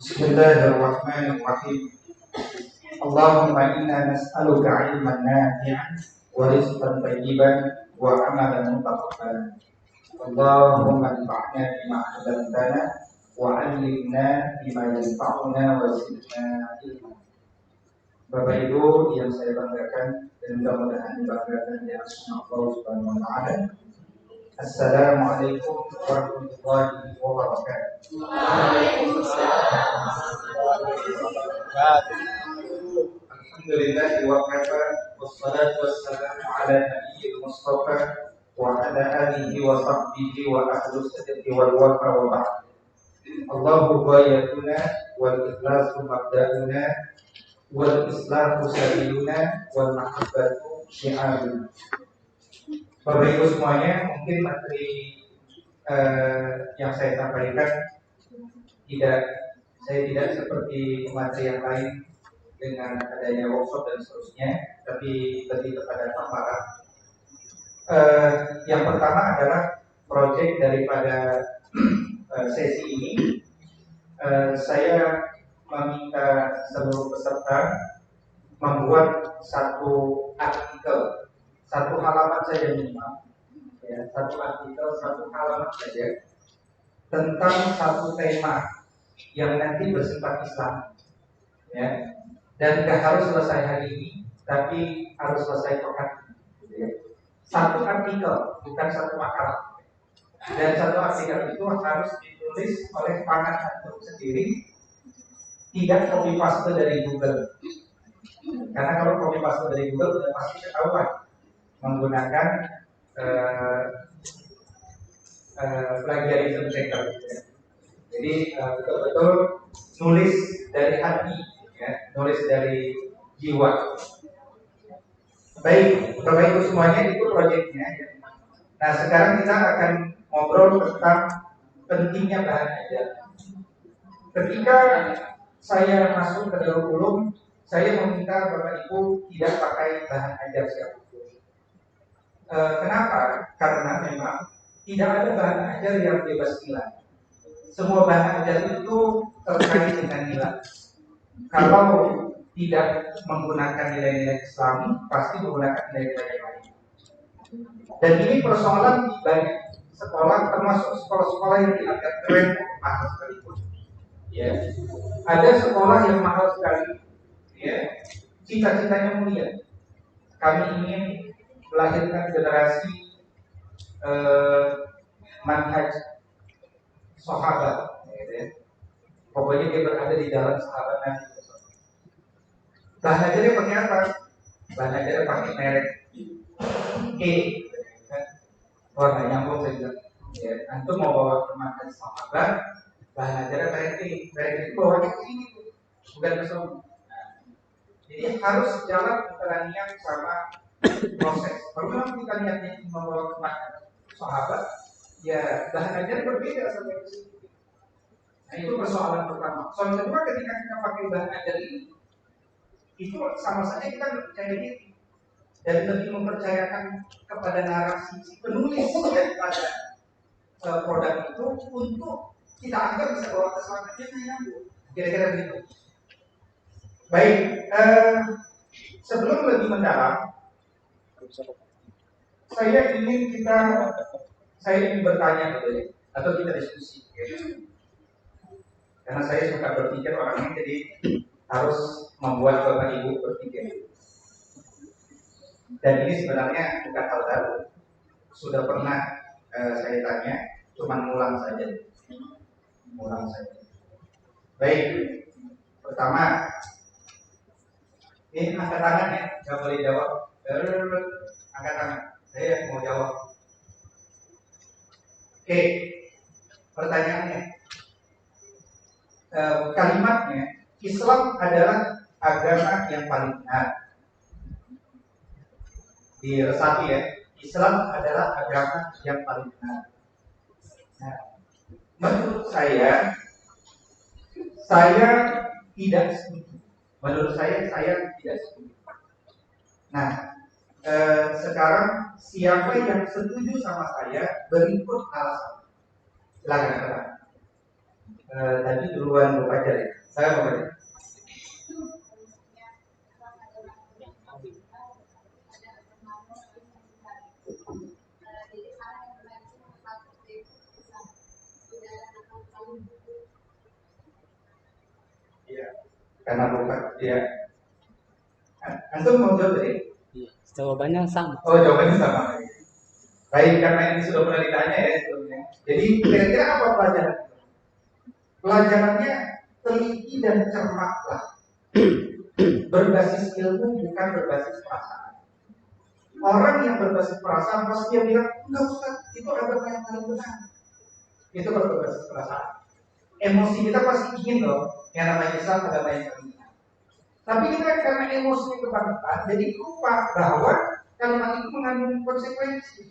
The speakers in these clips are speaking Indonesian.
Bismillahirrahmanirrahim. Allahumma inna nas'aluka ilman nafi'an wa rizqan thayyiban wa amalan mutaqabbalan. Allahumma anfa'na bima 'allamtana wa 'allimna bima yanfa'una wa zidna ilma. Bapak Ibu yang saya banggakan dan mudah-mudahan dibanggakan di atas nama Allah Subhanahu wa taala. Assalamualaikum warahmatullahi wabarakatuh. Alhamdulillah wa kafa wassalatu wassalamu ala nabiyyil mustafa wa ala alihi wa sahbihi wa ahli sidqi wal wafa wa ba'd. Allahu ghayatuna wal ikhlasu mabda'una wal islahu sabiluna wal mahabbatu syi'aruna. Bapak Ibu semuanya, mungkin materi yang saya sampaikan saya tidak seperti materi yang lain dengan adanya workshop dan seterusnya, tapi lebih kepada paparan. Yang pertama adalah proyek daripada sesi ini. Saya meminta seluruh peserta membuat satu artikel, satu halaman saja minimal, ya, satu artikel, satu halaman saja tentang satu tema yang nanti bersifat Islam, ya. Dan tidak harus selesai hari ini, tapi harus selesai pekan ini, ya. Satu artikel, bukan satu makalah. Dan satu artikel itu harus ditulis oleh tangan antum sendiri, tidak copy paste dari Google. Karena kalau copy paste dari Google sudah pasti ketahuan menggunakan plagiarism checker. Jadi betul-betul nulis dari hati, ya, nulis dari jiwa. Baik, Bapak Ibu semuanya, itu proyeknya, ya. Nah, sekarang kita akan ngobrol tentang pentingnya bahan ajar. Ketika saya masuk ke Darul Ulum, saya meminta Bapak Ibu tidak pakai bahan ajar siapapun. Kenapa? Karena memang tidak ada bahan ajar yang bebas nilai. Semua bahan ajar itu terkait dengan nilai. Kalau tidak menggunakan nilai-nilai Islami, pasti menggunakan nilai-nilai lain. Dan ini persoalan di banyak sekolah, termasuk sekolah-sekolah yang dianggap keren mahal sekalipun. Ya, ada sekolah yang mahal sekali, ya, cita-citanya mulia. Kami ingin melahirkan generasi manhaj sahabat, ya. Pokoknya dia berada di dalam sahabat Nabi. Bahan ajarnya pakai apa? Bahan ajarnya pakai merek E. Wah, nggak nyambung saya bilang. Ya, antum mau bawa ke manhaj sahabat, bahan ajarnya merek E. Merek itu bawanya ke sini, bukan ke sana. Jadi harus jalan antara niat sama proses. Kalau memang kita niatnya membawa ke manhaj sahabat, ya bahan ajar berbeda sampai ke sini. Nah, itu persoalan pertama. Soal kedua, ketika kita pakai bahan ajar ini, itu sama saja kita percaya diri dan lebih mempercayakan kepada narasi si penulis daripada produk itu untuk kita anggap bisa bawa ke selanjutnya yang nyambung. Kira-kira begitu. Baik, sebelum lebih mendalam, saya ingin bertanya dulu, ya, atau kita diskusi, ya. Karena saya suka berpikir orangnya, jadi harus membuat Bapak Ibu berpikir. Dan ini sebenarnya bukan hal baru, sudah pernah saya tanya, cuma ngulang saja. Baik, pertama, ini angkat tangan, ya, nggak boleh jawab. Angkat tangan, saya mau jawab. Oke, pertanyaannya, kalimatnya, Islam adalah agama yang paling benar. Diresapi, ya, Islam adalah agama yang paling benar. Nah, menurut saya tidak setuju. Nah, Sekarang siapa yang setuju sama saya berikut alasan? Silakan. Tadi duluan Bapak Fajar ya. Saya mau baca. Iya, karena bukan ya. Antum mau jawab tadi? Iya, jawabannya sama. Oh, jawabannya sama. Baik, karena ini sudah pernah ditanya ya sebelumnya. Jadi kira-kira apa pelajaran? Pelajarannya teliti dan cermatlah. Berbasis ilmu bukan berbasis perasaan. Orang yang berbasis perasaan pasti dia bilang, enggak Ustaz, itu agama yang paling benar. Itu kalau berbasis perasaan. Emosi kita pasti ingin dong, yang namanya Islam agama yang paling benar. Tapi kita karena emosi kebangetan, jadi lupa bahwa kalimat itu mengandung konsekuensi.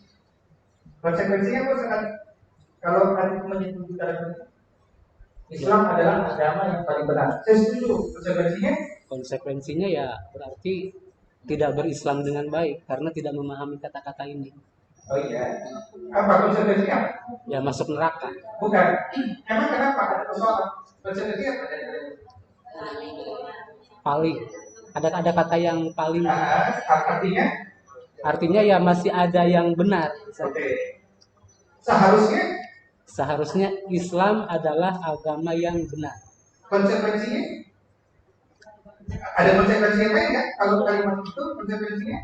Konsekuensinya apa sekali? Kalau ada menyebut dalam Islam adalah agama yang paling benar. Saya setuju. Konsekuensinya? Konsekuensinya ya berarti tidak berislam dengan baik karena tidak memahami kata-kata ini. Oh iya. Apa konsekuensinya? Ya masuk neraka. Bukan. Emang kenapa ada persoalan? Konsekuensinya apa? Paling ada kata yang paling. Artinya? Artinya ya masih ada yang benar. Oke. Seharusnya Islam adalah agama yang benar. Konsekuensinya? Ada konsekuensi yang lain nggak? Kalau kalimat itu konsekuensinya?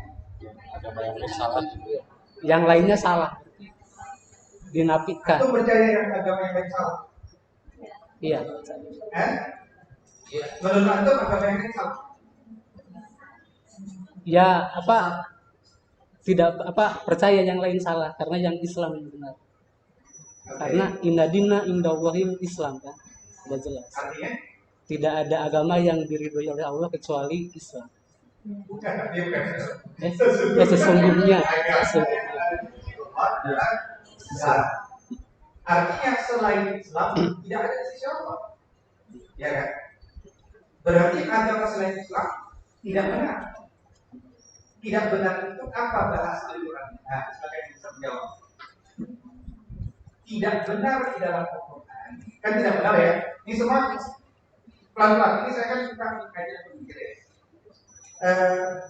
Agama yang salah. Yang lainnya salah. Dinafikan. Itu percaya yang agama yang lain salah? Iya. Menurut Anda agama yang lain salah? Ya tidak percaya yang lain salah karena yang Islam yang benar. Okay. Karena inna dina indallahil Islam kan, sudah jelas. Artinya? Tidak ada agama yang diridhoi oleh Allah kecuali Islam. Sesungguhnya. Artinya selain Islam tidak ada sisi Allah. Ya kan? Berarti agama selain Islam tidak benar. Tidak benar itu apa bahasa Al-Quran? Nah, silakan bisa menjawab. Tidak benar di dalam Al-Quran. Kan tidak benar ya? Ini semua pelan-pelan. Ini saya kan suka kajian berpikir ya.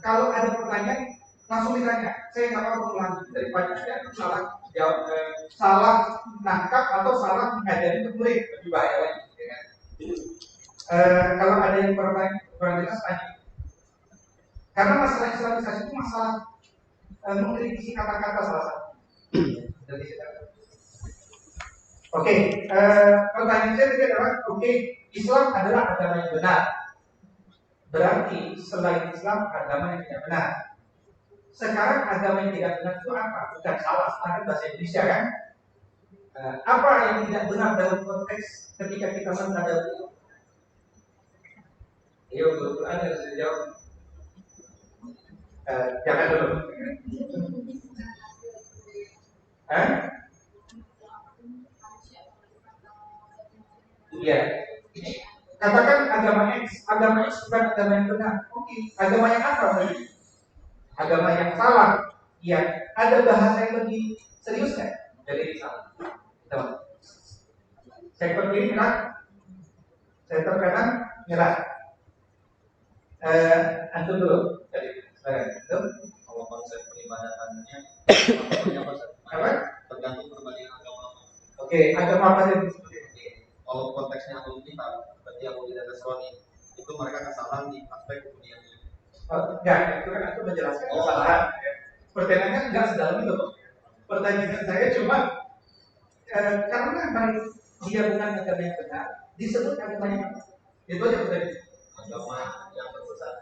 Kalau ada pertanyaan langsung ditanya. Saya nggak mau melanjut daripada saya salah jawab, salah nangkap atau salah mengajari ke murid, lebih bahaya lagi. Ya kan? Kalau ada yang kurang jelas tanya. Karena masalah Islamisasi itu masalah mengkritisi kata-kata salah satu. Oke, pertanyaan saya tadi adalah, Islam adalah agama yang benar. Berarti selain Islam agama yang tidak benar. Sekarang agama yang tidak benar itu apa? Bukan salah, tapi bahasa Indonesia kan? Apa yang tidak benar dalam konteks ketika kita menghadapi? Ayo, betul ada yang jawab. Jangan dulu. Iya. Katakan agama X bukan agama yang benar. Oke, agama yang apa tadi? Agama yang salah. Iya. Ada bahasa yang lebih serius nggak? Jadi salah. Sektor kiri merah, sektor kanan merah. Antum dulu. Jadi, antum. Kalau konsep peribadatannya apa? Tergantung berbagai agama. Oke, agama apa yang seperti ini? Kalau konteksnya agama kita, berarti Yahudi dan Nasrani itu mereka kesalahan di aspek kemudian. Enggak, itu kan aku menjelaskan kesalahan. Pertanyaannya enggak sedalam itu. Pertanyaan saya cuma karena dia bukan agama yang benar, disebut agama yang apa? Itu aja pertanyaan. Agama yang tersesat.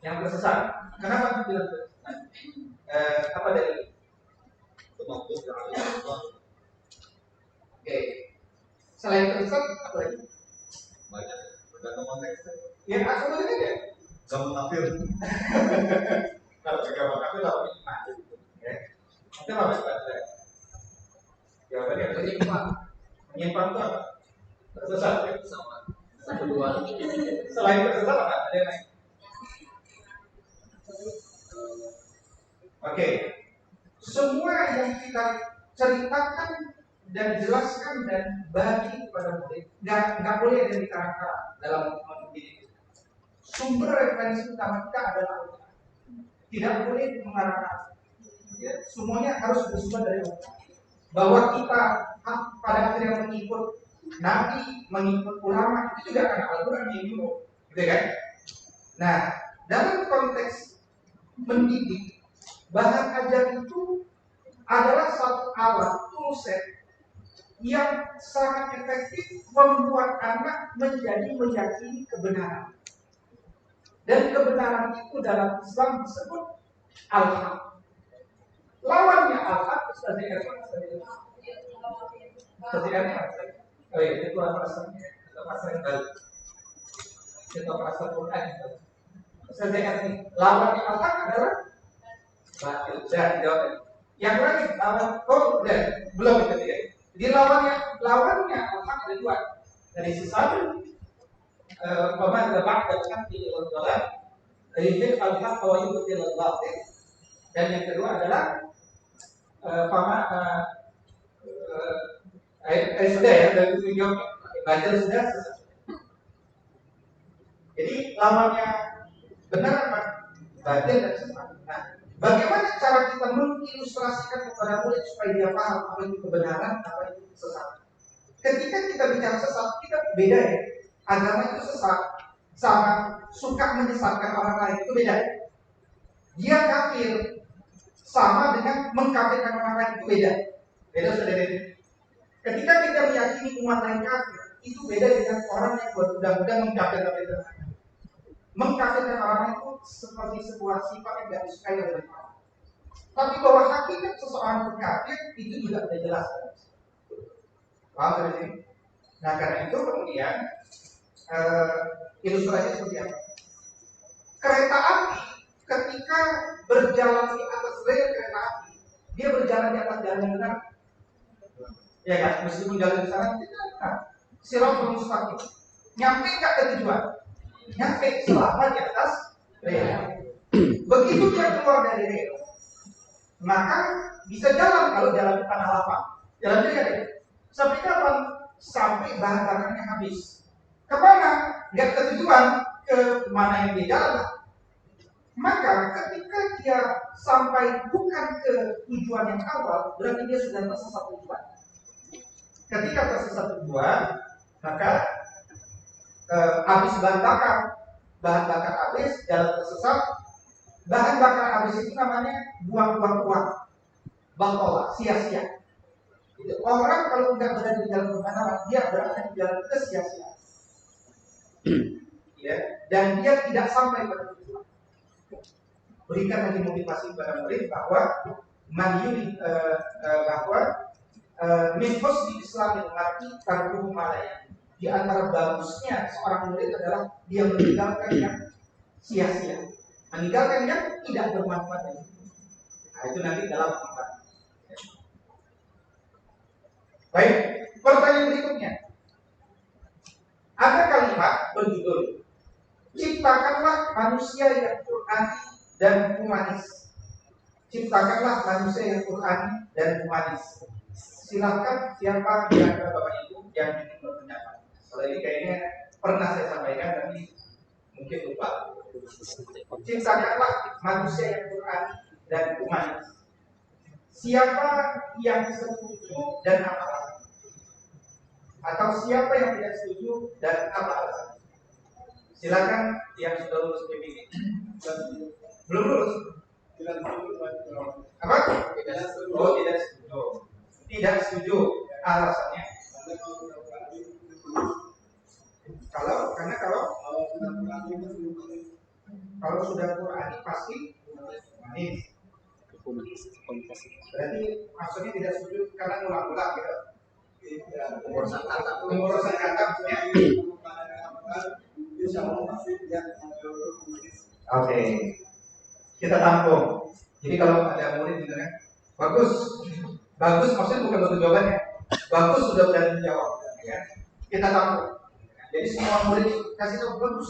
Yang tersesat. Kenapa bilang tersesat? Apa dari? Itu maksud yang Oke. Selain tersesat, apa lagi? banyak bergantung konteks. Ya, asal aja ya. Agama kafir. Kalau agama kafir lawan iman. Ya. Itu apa sebabnya? Jawabannya menyimpang. Menyimpang itu apa? Tersesat. Sama. Satu dua. Selain tersesat apa? Ada yang lain? Oke. Semua yang kita ceritakan dan jelaskan dan bagi kepada murid nggak boleh ada di karakter dalam mendidik. Sumber referensi utama kita adalah Al-Quran. Tidak boleh mengarahkan. Ya, semuanya harus bersumber dari Al-Quran. Bahwa kita pada akhirnya mengikut Nabi, mengikut ulama itu juga karena Al-Quran yang nyuruh, gitu kan? Nah, dalam konteks mendidik, bahan ajar itu adalah satu alat toolset yang sangat efektif membuat anak menjadi meyakini kebenaran. Dan kebenaran itu dalam Islam disebut al-haq. Lawannya al-haq seperti apa? Seperti apa? Oh iya, itu pasarnya. Itu pasar yang baru. Itu pasar Quran. Seperti apa? Lawannya al-haq adalah batil. Dan jawab. Yang lain lawan belum itu dia. Jadi lawannya al-haq ada dua. Dari sesuatu paman lebak dan di dalam dari al-haq wa yutil al-batil. Dan yang kedua adalah paman sudah ya dari video baca sudah. Jadi lawannya benar apa? Batil dan sesat. Nah, bagaimana cara kita mengilustrasikan kepada murid supaya dia paham apa itu kebenaran, apa itu sesat? Ketika kita bicara sesat, kita beda ya. Agama itu sesat, sama suka menyesatkan orang lain itu beda. Dia kafir, sama dengan mengkafirkan orang lain itu beda. Beda saudara. Ketika kita meyakini umat lain kafir, itu beda dengan orang yang berundang-undang mengkafirkan orang lain. Mengkafirkan orang lain itu seperti sebuah sifat yang tidak disukai oleh orang. Tapi bahwa hakikat seseorang kafir itu juga tidak jelas. Paham dari sini? Nah karena itu kemudian ilustrasinya seperti apa? Kereta api ketika berjalan di atas rel kereta api, dia berjalan di atas jalan yang benar. Ya kan, meskipun jalan di sana tidak benar. Siratul mustaqim. Nyampe nggak ke tujuan? Nyampe selama di atas rel. Begitu dia keluar dari rel, maka bisa jalan kalau jalan di tanah lapang. Jalan dia deh. Sampai kapan? Sampai bahan bakarnya habis. Kemana? Nggak ke tujuan, ke mana yang dia jalan. Maka ketika dia sampai bukan ke tujuan yang awal, berarti dia sudah tersesat tujuan. Ketika tersesat tujuan, maka habis bahan bakar habis, jalan tersesat. Bahan bakar habis itu namanya buang-buang uang, batola, sia-sia. Orang kalau nggak berada di jalan kebenaran, dia berada di jalan kesia-sia. Ya, dan dia tidak sampai pada tujuan. Berikan lagi motivasi kepada murid bahwa minhus di Islam yang mengerti tarbuh malaya. Di antara bagusnya seorang murid adalah dia meninggalkan yang sia-sia, meninggalkan yang tidak bermanfaat. Nah, itu nanti dalam tempat. Baik, pertanyaan berikutnya. Ada kalimat berjudul ciptakanlah manusia yang Qur'ani dan humanis. Ciptakanlah manusia yang Qur'ani dan humanis. Silahkan siapa di antara Bapak Ibu yang ingin berpendapat. Kalau ini kayaknya pernah saya sampaikan tapi mungkin lupa. Ciptakanlah manusia yang Qur'ani dan humanis. Siapa yang setuju dan apa alasannya? Atau siapa yang tidak setuju dan apa alasannya? Silakan yang sudah lulus PBB. Belum lulus? Apa? Tidak setuju. Oh, tidak setuju. Tidak setuju. Alasannya? Kalau sudah Qur'ani pasti humanis. Berarti maksudnya tidak setuju karena ulang-ulang gitu. Pengurusan kata maksudnya. Oke. Kita tampung. Jadi kalau ada murid gitu kan, bagus maksudnya bukan bentuk jawabannya. Bagus sudah berani menjawab, ya. Kita tampung. Jadi semua murid kasih tahu bagus.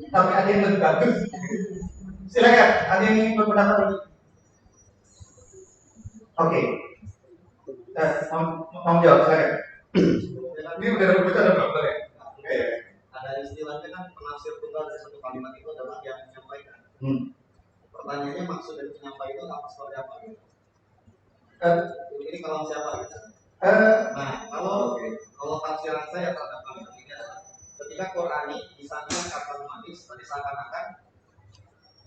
Tapi ada yang lebih bagus. Silakan, ada yang ingin berpendapat lagi? Oke. Mau jawab, silakan. Ini udah berbicara ada berapa ya? Oke. Ada istilahnya kan penafsir tunggal dari satu kalimat itu adalah yang menyampaikan. Pertanyaannya maksud dari penyampaian itu apa seperti apa? Ini kalau siapa gitu? Nah, kalau tafsiran saya terhadap kalimat ini adalah ketika Qur'ani disandingkan kata manis, tadi seakan-akan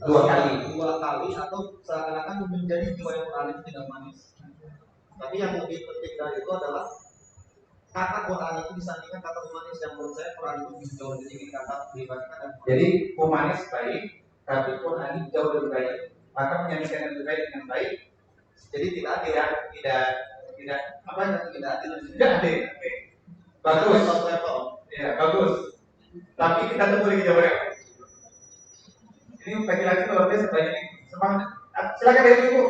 dua kali atau seakan-akan menjadi jiwa yang Qur'ani itu tidak manis. Tapi yang lebih penting dari itu adalah kata Qur'an itu disandingkan kata humanis yang menurut saya Qur'an itu jauh lebih tinggi kata dibandingkan dan jadi humanis baik, tapi Qur'an jauh lebih baik. Maka menyanyikan yang lebih baik dengan baik. Jadi tidak adil. Bagus. Ya, bagus. Tapi kita tunggu lagi jawabannya. Ini laki-laki kalau dia sebanyak semangat. Silakan dari ibu.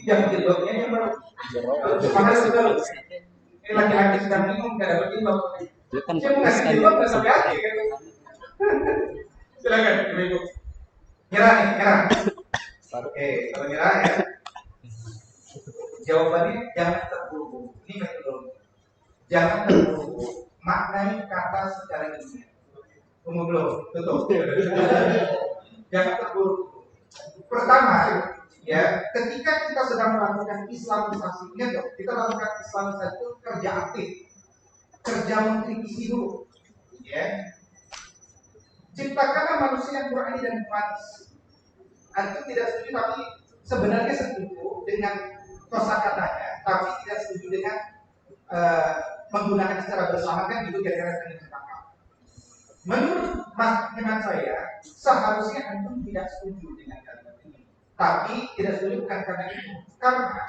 Jangan jilbabnya yang baru. Semangat betul. Ini laki-laki sedang minum nggak dapat jilbab. Saya mau ngasih jilbab nggak sampai hati kan? Silakan ibu. Nyerah. Oke, kalau nyerah ya. Jawabannya jangan terburu-buru. Ini metodologi. Jangan terburu-buru. Maknai kata secara ilmiah. Tunggu belum? Tutup. Jangan terburu-buru. Pertama, ya, ketika kita sedang melakukan Islamisasi, ingat dong, kita lakukan Islamisasi itu kerja aktif, kerja mengkritisi dulu, ya. Ciptakanlah manusia yang Qur'ani dan humanis. Antum tidak setuju, tapi sebenarnya setuju dengan kosakatanya, tapi tidak setuju dengan menggunakan secara bersama kan gitu kira-kira yang ditangkap. Menurut hemat saya, seharusnya antum tidak setuju dengan kalimat ini. Tapi tidak setuju bukan karena itu, karena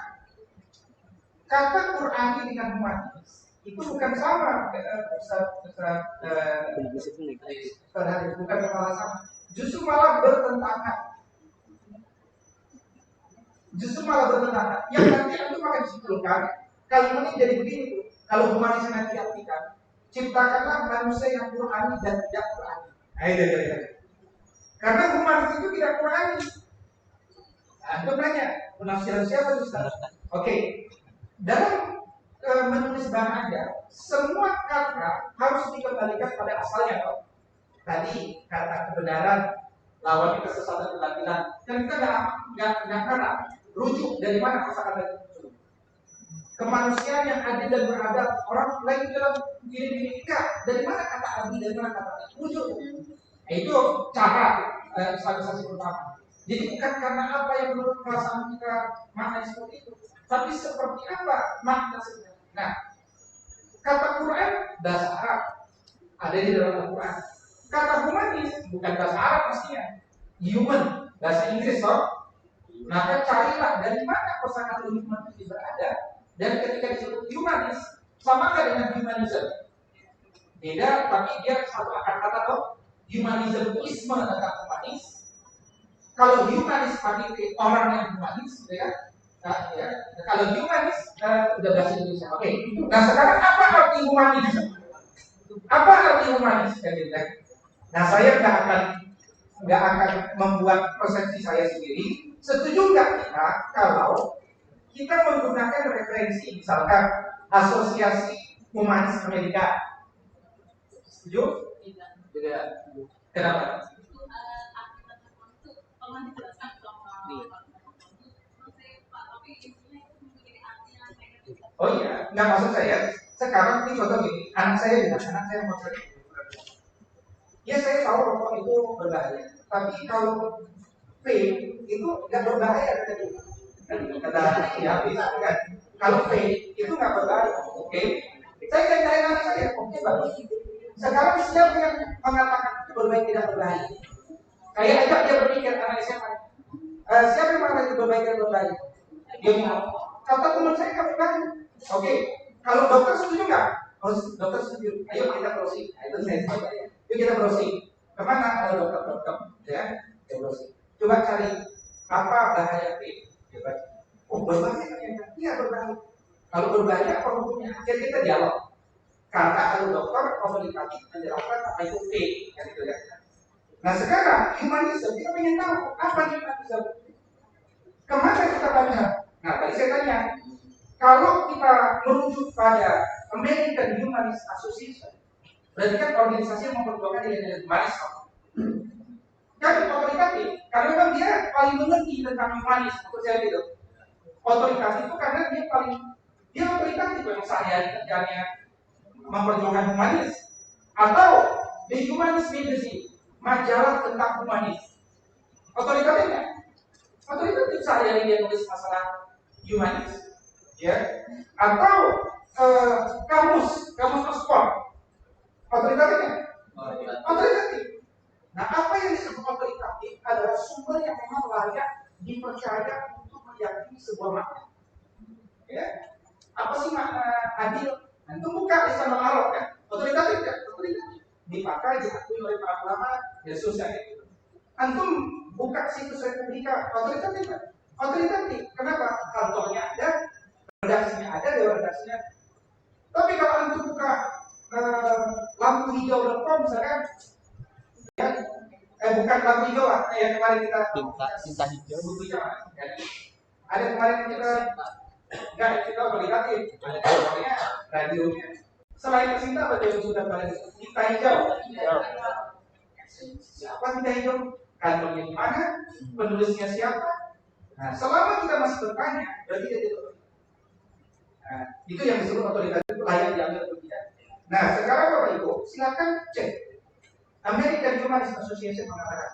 kata Qur'ani dengan humanis itu bukan sama, bukan malah sama, justru malah bertentangan. Yang nanti antum akan disimpulkan kalimatnya jadi begini tuh. Kalau humanis nanti artikan, ciptakanlah manusia yang Qur'ani dan tidak Qur'ani. Karena humanis itu tidak Qur'ani. Antum nanya, penafsiran siapa Ustaz? Oke. Dalam menulis bahan Anda, semua kata harus dikembalikan pada asalnya, Pak. Tadi kata kebenaran lawan kesesatan kebatilan. Dan kita nggak karena rujuk dari mana kata-kata itu. Kemanusiaan yang adil dan beradab, orang lain dalam diri kita. Dari mana kata adil, dari mana kata rujuk? Nah, itu cara Islamisasi pertama. Jadi bukan karena apa yang menurut perasaan kita makna seperti itu, tapi seperti apa makna sebenarnya. Nah, kata Quran bahasa Arab ada di dalam Al-Quran. Kata humanis bukan bahasa Arab pastinya, human bahasa Inggris toh. Maka carilah dari mana kosakata human itu berada. Dan ketika disebut humanis, sama dengan humanism. Beda, tapi dia satu akar kata toh. Humanism isme tentang humanis. Kalau humanis pakai orang yang humanis, gitu ya. Nah, ya. Kalau humanis udah bahasa Indonesia. Oke. Nah sekarang apa arti humanis? Apa arti humanis? Nah saya nggak akan membuat persepsi saya sendiri. Setuju nggak kita kalau kita menggunakan referensi, misalkan Asosiasi Humanis Amerika? Setuju? Tidak. Kenapa? Oh iya, nggak maksud saya. Sekarang ini contoh gini, anak saya mau cari. Ya saya tahu rokok itu berbahaya, tapi kalau vape itu nggak berbahaya kata ya kan. Kalau vape itu nggak berbahaya, oke? Saya cari anak saya, oke bagus. Sekarang siapa yang mengatakan itu berbahaya tidak berbahaya? Saya ajak dia berpikir anak siapa? Siapa yang mengatakan itu berbahaya tidak berbahaya? Dia bilang, kata teman saya nggak berbahaya. Oke, kalau dokter setuju nggak? Oh, dokter setuju. Ayo kita browsing. Itu saya saja. Yuk kita browsing. Kemana? Kalau dokter, ya, kita browsing. Coba cari apa bahaya vape. Oh berbahaya ternyata. Iya berbahaya. Kalau berbahaya apa hukumnya? Jadi kita dialog. Kata kalau dokter komunikatif menjelaskan apa itu vape, kan itu ya. Nah sekarang humanisme, kita ingin tahu apa humanisme. Kemana kita baca? Nah tadi saya tanya, kalau kita merujuk pada American Humanist Association, berarti kan organisasi yang memperjuangkan nilai-nilai humanisme. Kan otoritatif, karena memang dia paling mengerti tentang humanis, untuk saya gitu. Otoritatif itu karena dia otoritatif yang sehari-hari kerjanya memperjuangkan humanis. Atau The Humanist Magazine, majalah tentang humanis. Otoritatifnya, otoritatif sehari-hari dia nulis masalah humanis, ya. Atau kamus Oxford, otoritatifnya, otoritatif. Nah, apa yang disebut otoritatif adalah sumber yang memang layak dipercaya untuk meyakini sebuah makna. Ya, apa sih makna adil? Nanti buka Islam Al kan, otoritatif kan, otoritatif. Dipakai diakui oleh para ulama, Yesus yang itu. Antum buka situs Republika, otoritatif kan? Otoritatif. Kenapa? Kantornya ada, redaksinya ada, dewan redaksinya. Tapi kalau antum buka lampu hijau.com misalkan, ya, bukan lampu hijau lah, yang kemarin kita tinta hijau. buku hijau, ya. Ada kemarin kita enggak, kita otoritatif. Ada kantornya, radionya. Selain cinta apa yang sudah pada tinta hijau? Siapa tinta hijau? Kantornya di mana? Penulisnya siapa? Nah, selama kita masih bertanya, berarti dia tidak. Nah, itu yang disebut otoritatif, itu layak diambil atau tidak. Nah, sekarang Bapak Ibu, silakan cek. American Humanist Association mengatakan,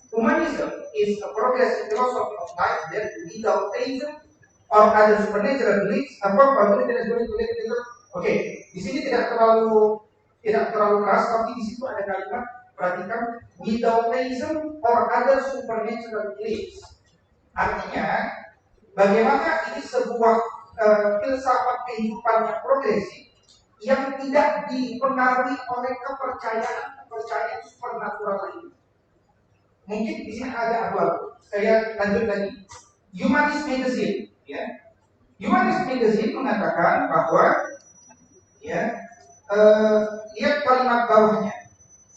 humanism is a progressive philosophy of life that without theism or other supernatural beliefs, Oke, di sini tidak terlalu keras, tapi di situ ada kalimat, perhatikan, without theism or other supernatural beliefs. Artinya, bagaimana ini sebuah filsafat kehidupan yang progresif yang tidak dipengaruhi oleh kepercayaan supernatural lain. Mungkin di sini ada abu-abu. Saya lanjut lagi. Humanist Magazine, ya. Humanist Magazine mengatakan bahwa, ya, lihat kalimat bawahnya.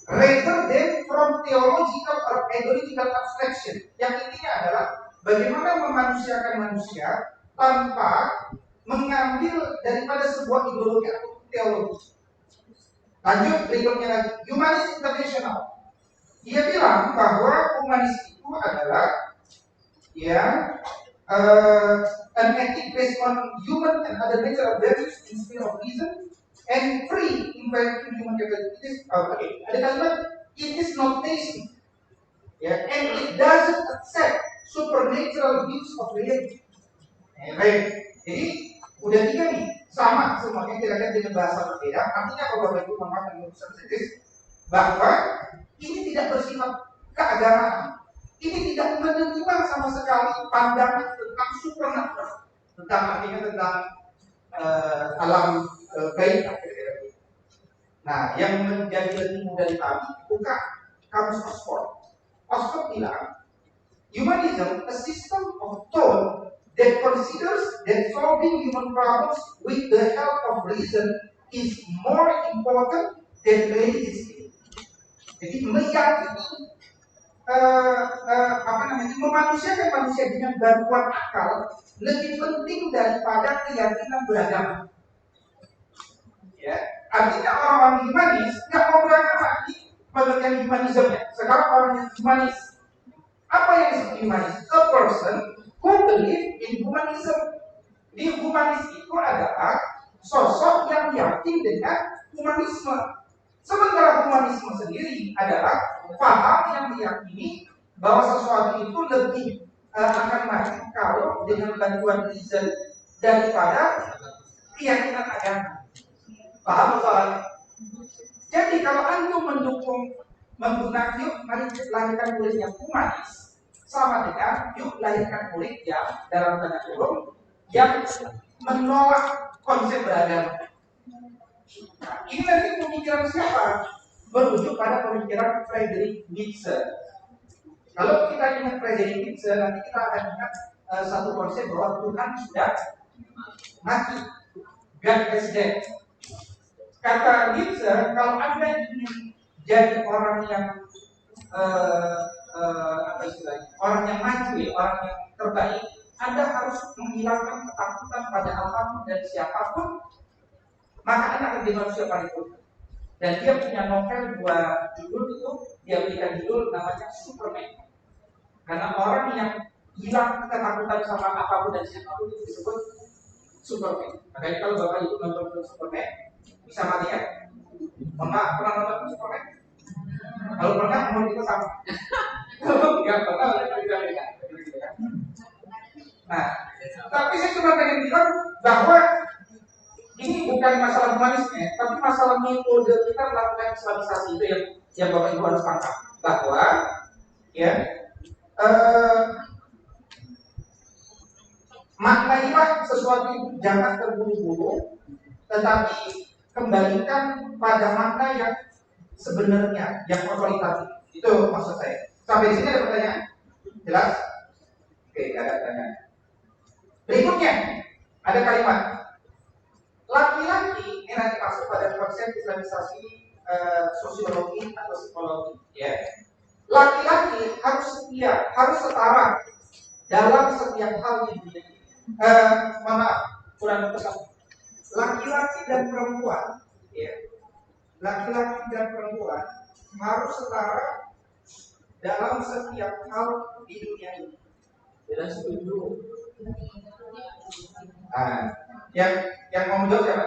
Rather than from theological or ideological abstraction, yang intinya adalah bagaimana memanusiakan manusia tanpa mengambil daripada sebuah ideologi atau teologi. Lanjut berikutnya lagi, Humanist International. Dia bilang bahwa humanis itu adalah, ya, an ethic based on human and other natural values in sphere of reason and free inviting human capabilities. Okay, ada kalimat, it is not tasty, ya, and it doesn't accept supernatural views of reality. Baik, jadi udah tiga nih, sama semuanya kira-kira dengan bahasa berbeda. Artinya kalau Bapak Ibu memakai urusan sedikit bahwa ini tidak bersifat keagamaan. Ini tidak menerima sama sekali pandangan tentang supernatural, tentang artinya tentang alam gaib. Nah, yang menjadi lebih mudah dipahami bukan kamus Oxford. Oxford bilang, humanism a system of thought that considers that solving human problems with the help of reason is more important than religious belief. Jadi meyakini memanusiakan manusia dengan bantuan akal lebih penting daripada keyakinan beragama. Ya, artinya orang-orang humanis nggak mau beragama di pengertian humanismnya. Sekarang orang yang humanis, apa yang disebut humanis? A person who believe in humanism. Di humanis itu adalah sosok yang yakin dengan humanisme. Sementara humanisme sendiri adalah paham yang meyakini bahwa sesuatu itu lebih akan maju kalau dengan bantuan reason daripada keyakinan agama. Paham soalnya? Jadi kalau antum mendukung menggunakan yuk mari lahirkan murid yang humanis, sama dengan yuk lahirkan murid yang dalam tanda kurung yang menolak konsep beragama. Nah, ini nanti pemikiran siapa? Merujuk pada pemikiran Friedrich Nietzsche. Kalau kita ingat Friedrich Nietzsche, nanti kita akan ingat satu konsep bahwa Tuhan sudah mati. God is dead. Kata Nietzsche, kalau Anda ingin jadi orang yang apa istilahnya, orang yang maju ya, orang yang terbaik, Anda harus menghilangkan ketakutan pada apapun dan siapapun, maka Anda akan jadi manusia paripurna. Dan dia punya novel 2 judul itu, dia berikan judul namanya Superman. Karena orang yang hilang ketakutan sama apapun dan siapapun itu disebut Superman. Makanya kalau Bapak Ibu nonton Superman, bisa mati kan? Pernah nonton Superman? Kalau pernah, umur kita sama. Kalau nggak pernah, kita beda. Nah, tapi saya cuma pengen bilang bahwa ini bukan masalah humanisnya, tapi masalah metode kita melakukan islamisasi itu yang Bapak Ibu harus paham. Bahwa ya maknailah sesuatu itu jangan terburu-buru, tetapi kembalikan pada makna yang sebenarnya, yang otoritatif. Itu maksud saya. Sampai di sini ada pertanyaan? Jelas? Oke, ada pertanyaan. Berikutnya ada kalimat laki-laki, ini nanti masuk pada konsep islamisasi sosiologi atau psikologi. Ya. Laki-laki harus setia, harus setara dalam setiap hal di dunia ini. Maaf, kurang tepat. Laki-laki dan perempuan, ya, laki-laki dan perempuan harus setara dalam setiap hal di dunia ini. Tidak setuju. Yang mau menjawab siapa?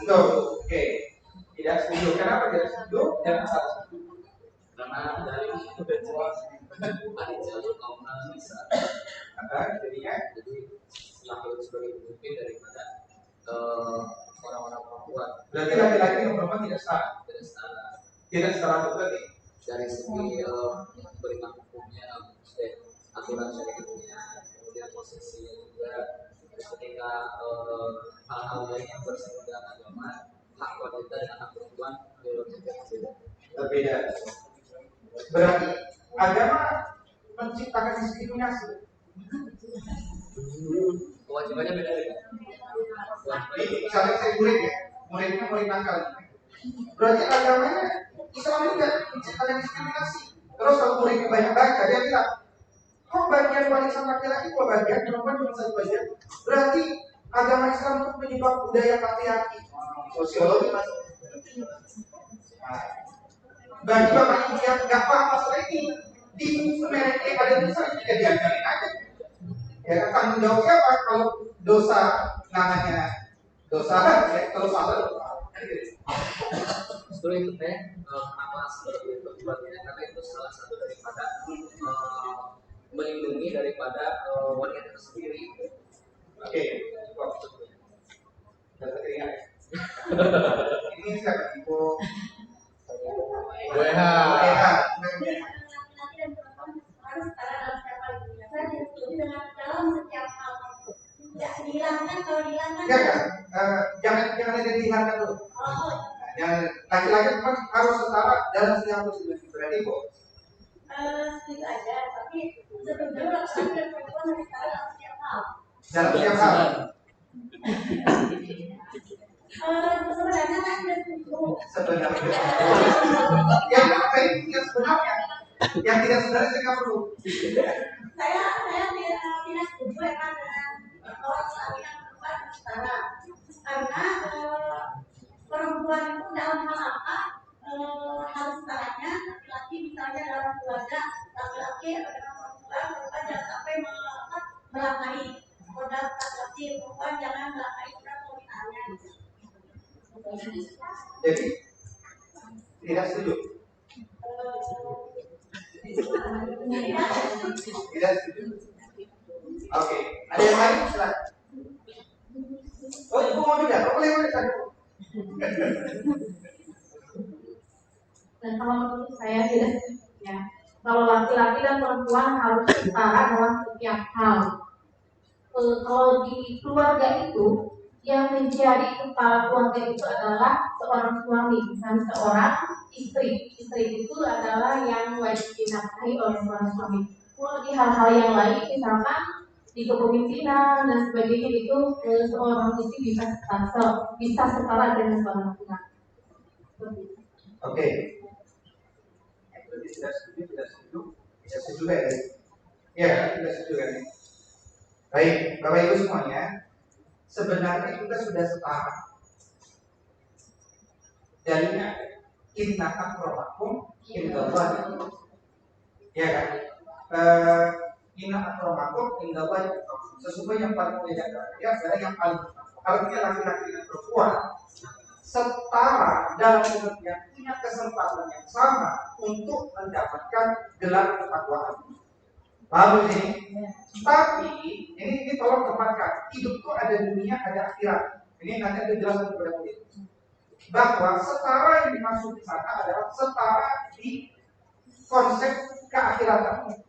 Enggak. Oke. Tidak setuju. Kenapa tidak setuju? Jangan salah setuju. Karena dari itu jelas bukan jalur kaum bisa. Jadinya Jadi laki-laki sebagai pemimpin daripada orang-orang perempuan. Berarti laki-laki dan perempuan tidak setara. Tidak setara berarti Dari segi beriman hukumnya, aturan syariatnya, kemudian posisinya juga, ketika hal-hal lain yang bersangkutan dengan agama, hak wanita dan hak perempuan berbeda. Berarti agama menciptakan diskriminasi. Kewajibannya beda ya. Misalnya saya muridnya murid nakal. Berarti agamanya Islam ini tidak menciptakan diskriminasi. Terus kalau muridnya banyak baca, dia bilang, kok bagian warisan laki-laki kok bagian perempuan cuma satu bagian? Berarti agama Islam itu menyebab budaya patriarki. Sosiologi masuk. Bagi bapak ibu yang nggak paham masalah ini, di mereka ada dosa juga diajarin aja. Ya tanggung jawab siapa kalau dosa namanya dosa ya terus apa? Setelah itu kenapa seperti itu buatnya, karena itu salah satu daripada melindungi daripada wanita itu sendiri. Oke, ini siapa ibu? WH. Jangan ada dihilangkan dulu. Yang laki-laki kan harus setara dalam setiap muslim. Berarti bu? Setuju aja, tapi setuju laki-laki dan perempuan harus setara dalam setiap hal. Dalam setiap hal. Sebenarnya kan tidak setuju. Sebenarnya. Yang apa ini yang sebenarnya? Yang tidak sebenarnya saya nggak perlu. Saya tidak setuju ya kan dengan orang laki dan perempuan harus setara. Karena perempuan itu dalam hal apa harus setaranya, laki-laki misalnya dalam keluarga, laki-laki atau dengan perempuan jangan sampai melangkahi kodrat laki-laki, perempuan jangan melangkahi kodrat wanitanya. Jadi tidak setuju. Tidak setuju. Oke, ada yang lain silakan. Oh, ibu mau juga? Oh, boleh sana. Dan kalau menurut saya tidak ya. Kalau laki-laki dan perempuan harus setara dalam setiap hal. Kalau di keluarga itu yang menjadi kepala keluarga itu adalah seorang suami dan seorang istri. Istri itu adalah yang wajib dinafkahi oleh seorang suami. Kalau di hal-hal yang lain, misalkan di kepemimpinan dan sebagainya itu seorang istri bisa setara dengan seorang laki-laki. Oke. tidak setuju, tidak setuju, bisa setuju kan? Ya, tidak setuju kan? Baik, Bapak Ibu semuanya, sebenarnya kita sudah setara. Dalilnya inna akramakum indallahi, ya kan? Inna akramakum indallahi, sesungguhnya yang paling mulia ya adalah yang paling utama. Artinya laki-laki dan perempuan setara dalam pengertian punya kesempatan yang sama untuk mendapatkan gelar ketakwaan. Paham ini? Tapi ini tolong kembangkan. Hidup itu ada dunia, ada akhirat. Ini nanti ada jelaskan kepada murid. Bahwa setara yang dimaksud di sana adalah setara di konsep keakhiratan.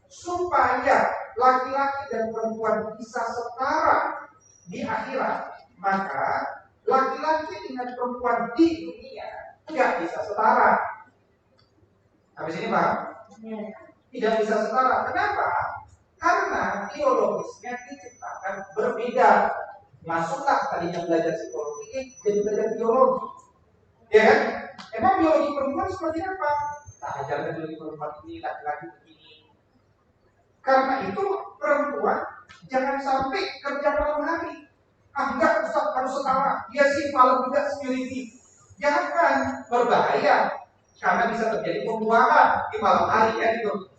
Supaya laki-laki dan perempuan bisa setara di akhirat, maka laki-laki dengan perempuan di dunia tidak bisa setara. Habis ini Pak? Tidak bisa setara. Kenapa? Karena biologisnya diciptakan berbeda. Masuklah tadi yang belajar psikologi jadi belajar biologi, ya kan? Emang biologi perempuan seperti apa? Nah, ajarkan biologi perempuan ini, laki-laki begini. Karena itu perempuan jangan sampai kerja malam hari. Enggak, Ustaz harus setara. Dia sih malam juga security. Jangan, berbahaya. Karena bisa terjadi pembuahan di malam hari ya gitu.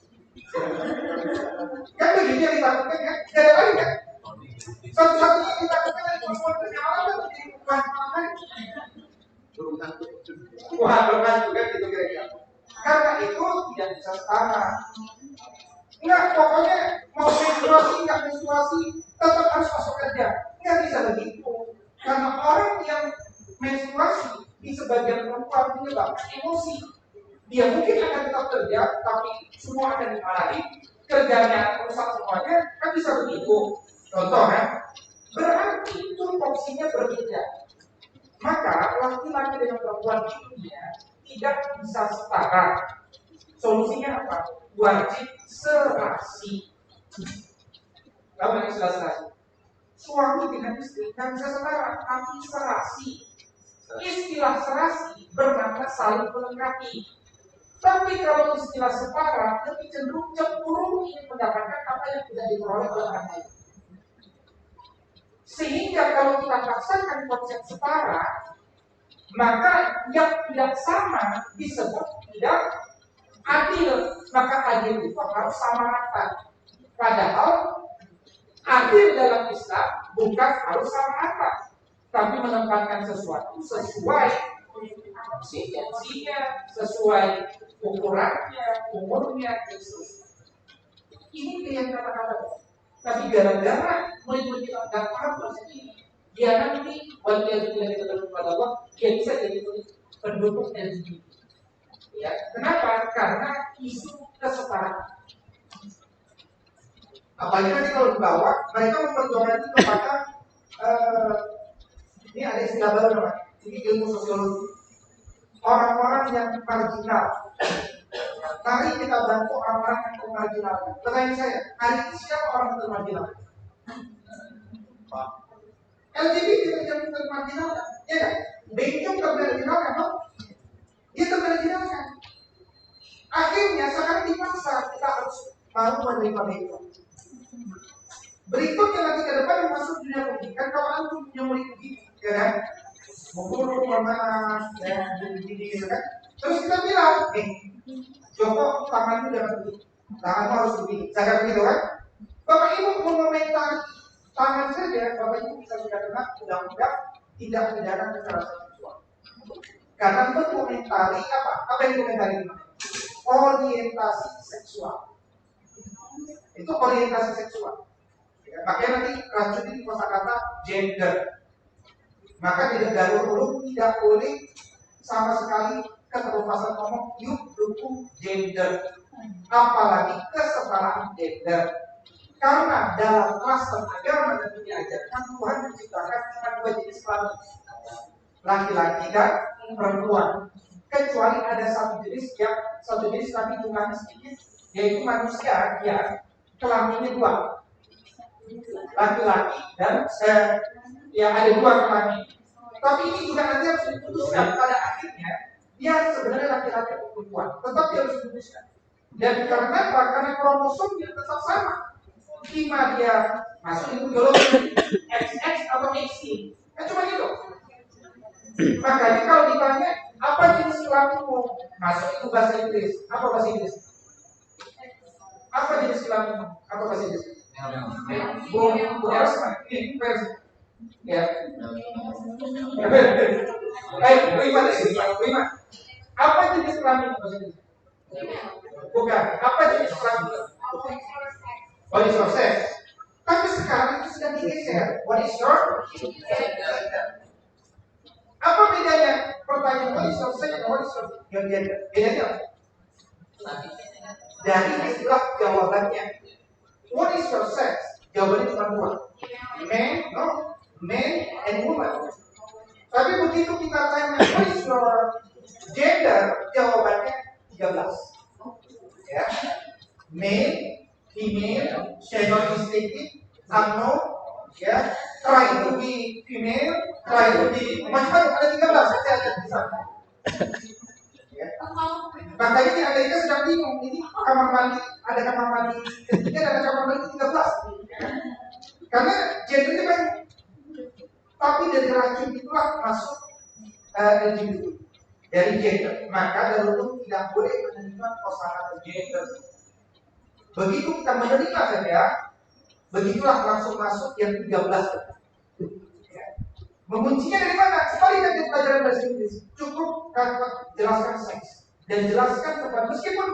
Kan begitu yang ditakutkan kan? Tidak ada lain kan? Satu-satunya yang ditakutkan dari perempuan kerja malam kan menjadi pembuahan malam hari. Wah, berkantu kan gitu kira-kira. Karena itu tidak bisa setara. Enggak, pokoknya mau menstruasi, enggak menstruasi, tetap harus masuk kerja. Enggak bisa begitu. Karena orang yang menstruasi di sebagian perempuan menyebabkan emosi. Dia mungkin akan tetap kerja, tapi semua akan dimarahi. Kerjanya rusak semuanya, kan bisa begitu. Contoh kan? Berarti itu opsinya berbeda. Maka laki-laki dengan perempuan di dunia tidak bisa setara. Solusinya apa? Wajib serasi. Tahu nggak istilah serasi? Suami dengan istri kan bisa setara, tapi serasi. Istilah serasi bermakna saling melengkapi. Tapi kalau istilah setara lebih cenderung cemburu ingin mendapatkan apa yang tidak diperoleh oleh orang lain. Sehingga kalau kita paksakan konsep setara, maka yang tidak sama disebut tidak adil. Maka adil itu harus sama rata. Padahal adil dalam Islam bukan harus sama rata, tapi menempatkan sesuatu sesuai eksistensinya, sesuai ukurannya, umurnya, dan seterusnya. Ini yang kata-kata. Tapi gara-gara murid-murid kita nggak paham konsep ini, dia nanti wajib kita kepada Allah, dia bisa jadi pendukung LGBT. Ya, kenapa? Karena isu kesetaraan. Apalagi nanti kalau dibawa, mereka memperjuangkan itu kepada ini ada istilah baru namanya. Ini ilmu sosiologi. Orang-orang yang marginal. Mari kita bantu orang-orang yang termarginal. Pertanyaan saya, hari ini siapa orang yang termarginal? LGBT yang termarginal, ya kan? Bencong termarginal kan? Dia termarginal kan? Akhirnya sekarang dipaksa kita harus mau menerima bencong. Berikutnya nanti ke depan yang masuk dunia pendidikan, kalau antum punya murid begini, ya kan? Mengguru, memanas, dan begini, ya kan? Terus kita bilang, Joko, tanganmu jangan begini, tanganmu harus begini, saya begitu kan? Bapak Ibu mengomentari tangan saja, Bapak Ibu bisa sudah kena undang-undang tindak pidana kekerasan seksual. Karena mengomentari apa? Apa yang dikomentari? Orientasi seksual. Itu orientasi seksual. Ya, makanya nanti racun ini kosakata gender. Maka di negara hukum tidak boleh sama sekali keterlepasan ngomong yuk dukung gender, apalagi kesetaraan gender. Karena dalam klaster agama yang diajarkan Tuhan menciptakan cuma dua jenis kelamin, laki-laki dan perempuan. Kecuali ada satu jenis tapi jumlahnya sedikit, yaitu manusia yang kelaminnya dua, laki-laki dan yang ada dua kelamin. Tapi ini juga nanti harus diputuskan pada akhirnya dia sebenarnya laki-laki atau perempuan, tetap dia harus diputuskan. Dan karena apa? Karena kromosomnya tetap sama. Lima dia masuk itu biologi XX atau XY, kan cuma itu. Makanya kalau ditanya apa jenis kelaminmu, masuk itu bahasa Inggris. Apa bahasa Inggris? Apa jenis kelaminmu? Apa bahasa Inggris? Ini versi. Ya. Prima. Apa jenis kelamin bahasa Inggris? Bukan. Apa jenis kelamin? What is your sex? Tapi sekarang itu sudah digeser. What is your gender? Apa bedanya? Pertanyaan what is your sex dan what is your gender? Bedanya apa? Dari istilah jawabannya. What is your sex? Jawabannya cuma dua. Man and woman. Tapi begitu kita tanya what is your gender? Jawabannya 13. Ya. Male, female, gender distinctive, unknown, ya, try to be female, try to be macam-macam, ada 13 saja ada di sana. Ya. Makanya di Amerika sedang bingung, ini kamar mandi, ada kamar mandi ketiga dan ada kamar mandi 13. Karena gendernya banyak. Tapi dari racun itulah masuk LGBT dari gender. Maka Darulum tidak boleh menerima kosakata gender. Begitu kita menerima saja, begitulah langsung masuk yang 13. Ya. Menguncinya dari mana? Sekali dari pelajaran bahasa Inggris. Cukup jelaskan seks dan jelaskan kepada meskipun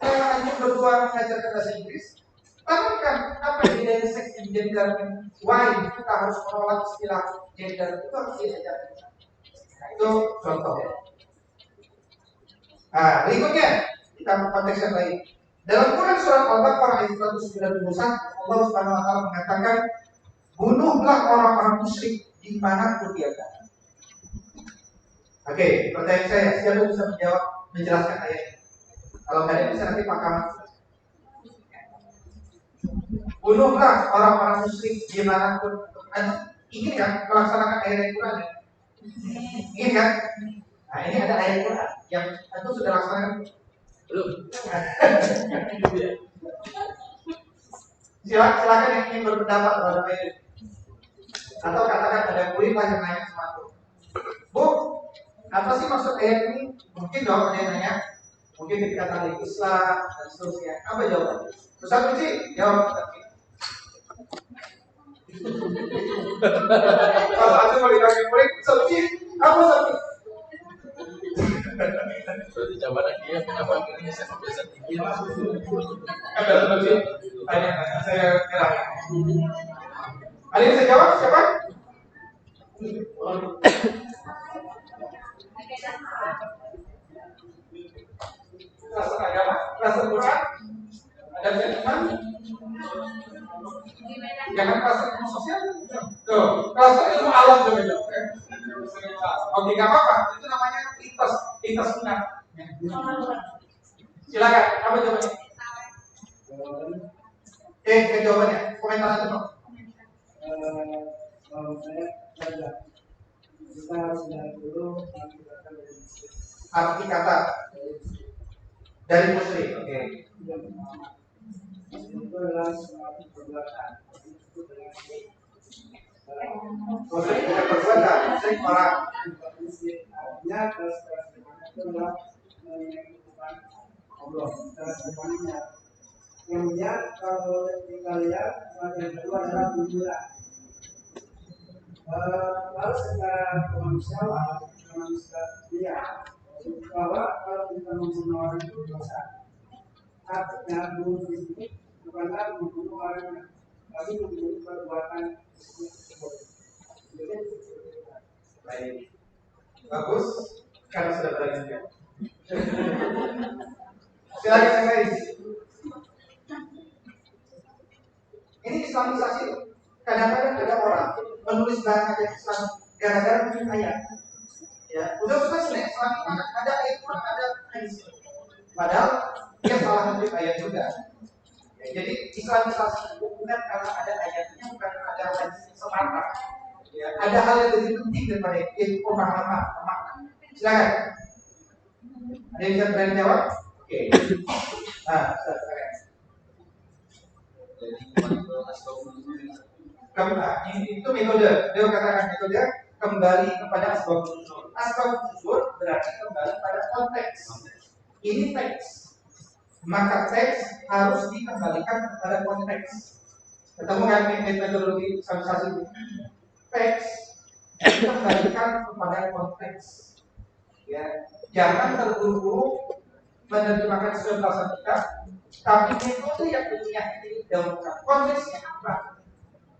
saya hanya berdua mengajarkan bahasa Inggris. Tanamkan apa yang bedanya seks dan gender, why kita harus menolak istilah gender, itu harus diajarkan. Nah, itu contoh. Nah, berikutnya kita konteks yang lain. Dalam Quran surat Al-Baqarah ayat 191, Allah Subhanahu wa taala mengatakan, "Bunuhlah orang-orang musyrik di mana pun dia berada." Oke, pertanyaan saya, siapa bisa menjelaskan ayat ini? Kalau kalian bisa nanti pakam. Bunuhlah orang-orang musyrik di mana pun. Ingin kan melaksanakan ayat Quran? Ingin kan? Nah, ini ada ayat Quran yang itu sudah laksanakan. Belum. Silakan yang ingin berpendapat terhadap ayat ini. Atau katakan ada murid yang nanya sama aku, Bu, apa sih maksud ayat ini? Mungkin dong ada yang nanya. Mungkin ketika tadi Islam dan seterusnya. Apa jawabannya? Ustaz Uci, jawab. Kalau aku mau ditanya murid, Ustaz Uci, apa Ustaz Uci? Berarti jawaban lagi ya, kenapa akhirnya saya kebiasaan tinggi? Ada Ustaz Uci, tanya, saya kira. Ada yang bisa jawab? Siapa? Rasa agama, rasa Quran, ada firman, jangan rasa ilmu sosial. Tuh, rasa ilmu alam juga. Oke, nggak apa-apa. Itu namanya lintas minat. Silakan, apa jawabannya? Jawabannya, komentar aja dong. Kalau saya saja kita harus lihat dulu Arti kata dari musyrik. Oke. itu adalah suatu perbuatan. Itu dengan Musyrik bukan perbuatan, musyrik orang. artinya keras mana itu adalah menyekutukan Allah. Keras mana kemudian kalau kita lihat yang kedua adalah kuburan. Lalu secara manusia dia bahwa kalau kita membunuh orang itu dosa. Artinya bunuh fisik bukanlah membunuh orangnya, tapi membunuh perbuatan tersebut. Baik, bagus. Karena sudah berani. Silakan yang lain. Ini Islamisasi. Kadang-kadang ada orang menulis banyak ayat Islam gara-gara mungkin ayat. Ya, udah selesai Islam ada ayat Quran, ada hadis. Padahal dia salah menulis ayat juga. Ya, jadi Islamisasi itu bukan karena ada ayatnya, bukan karena ada hadis semata. Ya, ada hal yang lebih penting daripada itu pemahaman makna. Silakan. Ada yang bisa berani jawab? Oke. Nah, selesai. Jadi kembali ke asbabun nuzul. Itu metode. Dia katakan metode kembali kepada asbab nuzul. Asbab nuzul berarti kembali pada konteks. Ini teks. Maka teks harus dikembalikan kepada konteks. Ketemu kan metodologi sosialisasi itu? Teks dikembalikan kepada konteks. Ya, jangan terburu-buru menerjemahkan sesuatu bahasa kita, tapi metode yang diyakini dalam konteksnya apa?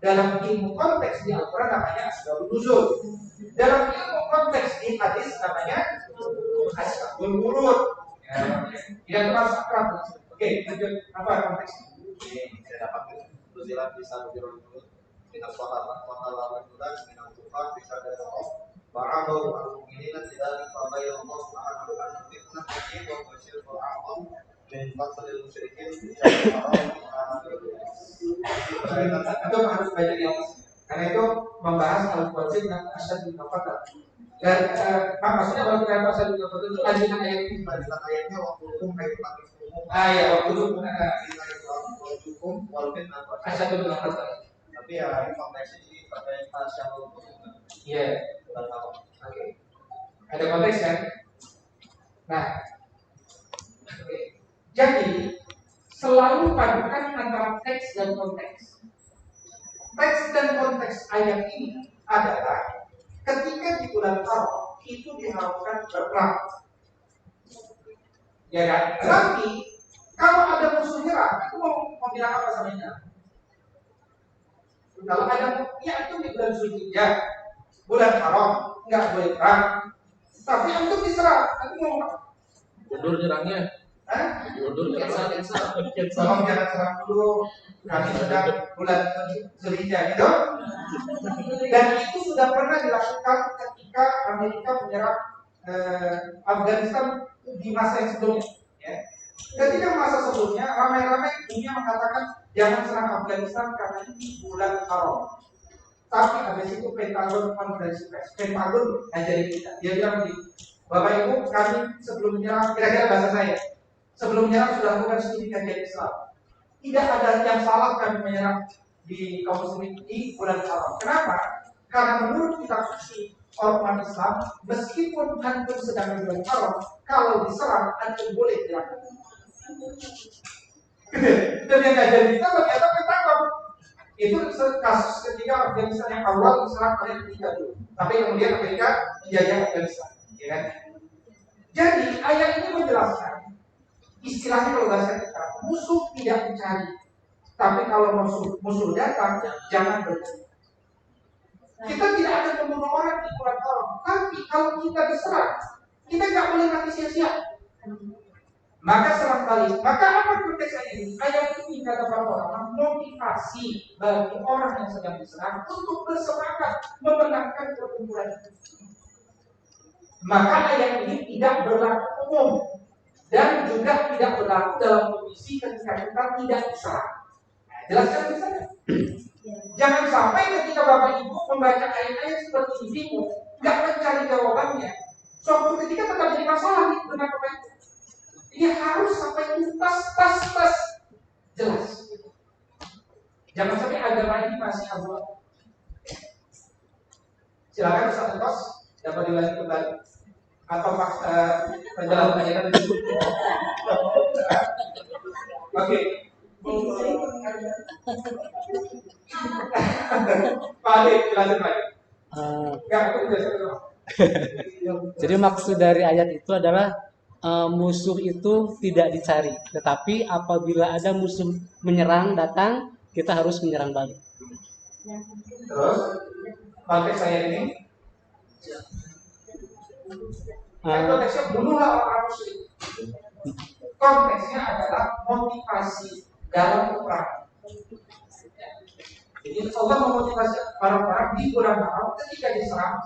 Dalam ilmu konteks di Al-Quran namanya asbabun nuzul. Dalam ilmu konteks di hadis namanya asbabul wurud. Yang termasuk akrab. Oke, lanjut apa konteksnya? Ini saya dapat nuzilat bisa berjurul dengan sahabat lawan bulan dengan Tuhan bisa dari Allah. Ba'adau al-mu'minina tidak dipabai Allah subhanahu wa ta'ala fitnah ini wa basyir al-a'am min fatlil musyrikin bisa Itu harus baca di atas. Karena itu membahas al-wajib dan asyadul kafadah. Dan maksudnya kalau kita asyadul kafadah itu lanjutan ayat ini. lanjutan ayatnya waktu hukum kayak tadi hukum Ya waktu itu hukum walaupun asyadul kafadah. tapi ya ini konteksnya jadi terkait asyadul kafadah. Iya. Oke. Ada konteks kan? Nah, oke. Jadi selalu padukan antara teks dan konteks. Teks dan konteks ayat ini adalah ketika di bulan Haram itu diharapkan berperang. Ya kan? Berarti kalau ada musuh nyerang itu mau bilang apa sama nyerang? Kalau ada ya itu di bulan Zulhijjah, bulan Haram nggak boleh perang. Tapi untuk diserang, nanti mau apa? Mundur nyerangnya. Mundur Tolong jangan serang dulu. Kami sedang bulan Zulhijjah gitu. Dan itu sudah pernah dilakukan ketika Amerika menyerang Afghanistan di masa yang sebelumnya. Ya. Ketika masa sebelumnya ramai-ramai dunia mengatakan jangan serang Afghanistan karena ini bulan Haram. Tapi habis itu Pentagon konferensi pers, Pentagon ngajarin kita. Dia bilang begini, Bapak Ibu, kami sebelum menyerang, kira-kira bahasa saya, sebelum menyerang sudah lakukan studi kajian Islam. Tidak ada yang salah kami menyerang di kaum muslimin di bulan Haram. Kenapa? Karena menurut kitab suci umat Islam, meskipun antum sedang di bulan Haram, kalau diserang antum boleh dilakukan. Dan yang ngajarin kita ternyata Pentagon. Itu kasus ketika Afghanistan yang awal diserang oleh Amerika dulu, tapi kemudian Amerika menjajah Afghanistan, ya kan? Jadi ayat ini menjelaskan istilahnya kalau bahasa kita musuh tidak mencari, tapi kalau musuh datang jangan berhenti. Kita tidak akan membunuh orang di bulan Haram, tapi kalau kita diserang kita nggak boleh mati sia-sia. Maka serang balik. Maka apa konteks ayat ini? Ayat ini kata para ulama motivasi bagi orang yang sedang diserang untuk bersemangat memenangkan pertempuran itu. Maka ayat ini tidak berlaku umum dan juga tidak berlaku dalam kondisi ketika kita tidak diserang. Nah, jelaskan di sana. Jangan sampai ketika Bapak Ibu membaca ayat-ayat seperti ini bingung, nggak mencari jawabannya. Suatu ketika tetap jadi masalah nih dengan Bapak Ibu. Ini harus sampai tuntas, tas, jelas. Jangan sampai agama ini masih abu-abu. Silakan Ustaz Kos dapat diulangi kembali atau penjelasan ayat itu. Oke. Pak Ade, jelasin lagi. Enggak, aku jelasin dulu. Jadi maksud dari ayat itu adalah musuh itu tidak dicari, tetapi apabila ada musuh menyerang datang, kita harus menyerang balik. Terus konteks saya ini, konteksnya bunuhlah orang musyrik. Konteksnya adalah motivasi dalam peperangan. Jadi Allah memotivasi para orang di bulan Haram ketika diserang.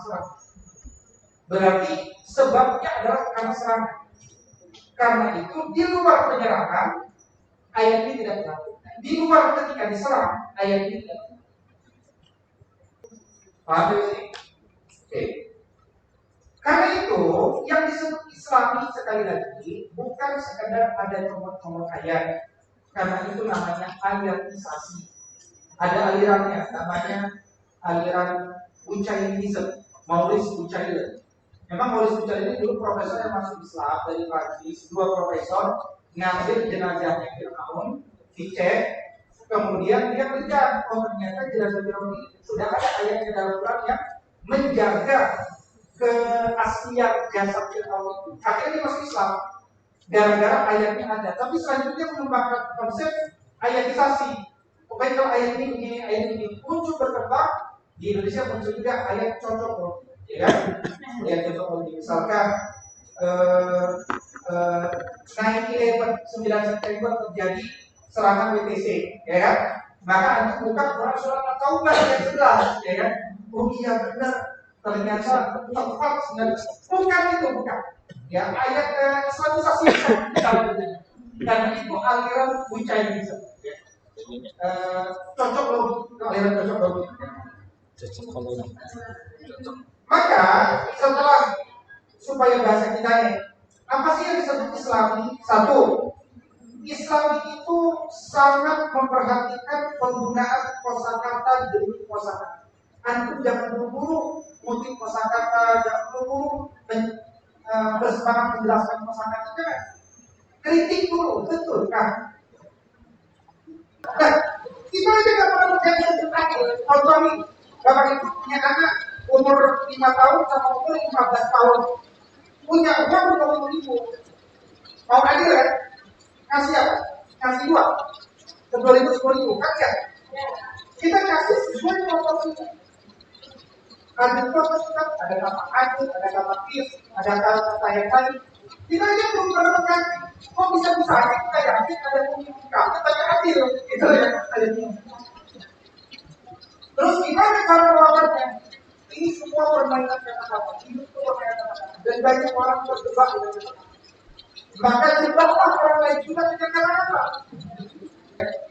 Berarti sebabnya adalah karena serangan. Karena itu di luar penyerangan ayat ini tidak berlaku. Di luar ketika diserang ayat ini tidak berlaku. Paham ya sih? Oke. Karena itu yang disebut Islami sekali lagi bukan sekedar ada comot-comot ayat, karena itu namanya ayatisasi. Ada alirannya, namanya aliran Ucainism, Maurice Bucaille. Memang Maurice Bucaille ini dulu profesor yang masuk Islam dari Prancis, dua profesor ngambil jenazahnya Fir'aun, dicek, kemudian dia melihat, oh ternyata jenazah Fir'aun ini sudah ada ayatnya dalam Quran yang menjaga keaslian jasad Fir'aun itu. Akhirnya dia masuk Islam gara-gara ayatnya ada. Tapi selanjutnya mengembangkan konsep ayatisasi. Pokoknya kalau ayat ini begini, ayat ini muncul berkembang di Indonesia, muncul juga ayat cocok loh, ya kan? Ayat cocok loh. Misalkan 9/11 September terjadi serangan WTC, ya kan? Maka antum buka Quran surat At-Taubah ayat 11, ya kan? Oh iya benar, ternyata tepat sebenarnya. Bukan itu, bukan. Ya ayat Islamisasi karena itu aliran Bucainism. Cocok loh, aliran cocok loh. Maka setelah supaya bahasa kita ini, apa sih yang disebut Islami? Satu, Islami itu sangat memperhatikan penggunaan kosakata demi kosakata. Antum jangan buru-buru kutip kosakata, jangan buru-buru bersemangat menjelaskan kosakata, jangan. Kritik dulu, betul kan? Nah, kita aja nggak pernah menjadi yang terakhir. Contoh nih, bapak ibu punya anak umur 5 tahun sama umur 15 tahun, punya uang 20.000, mau adil ya? Kasih apa? Kasih dua, 10.000 kan ya? Kita kasih sesuai proporsi. Ada kata, ada kata adil, ada kata kis, ada kata yang lain. Kita aja belum pernah mengganti. Kok bisa kita yakin ada komunikasi, kita adil, itu yang ada. Terus gimana cara melawannya? Ini semua permainan kata-kata, ini semua permainan kata-kata, dan banyak orang berdebat dengan kata-kata. Maka jebaklah orang lain juga dengan kata-kata.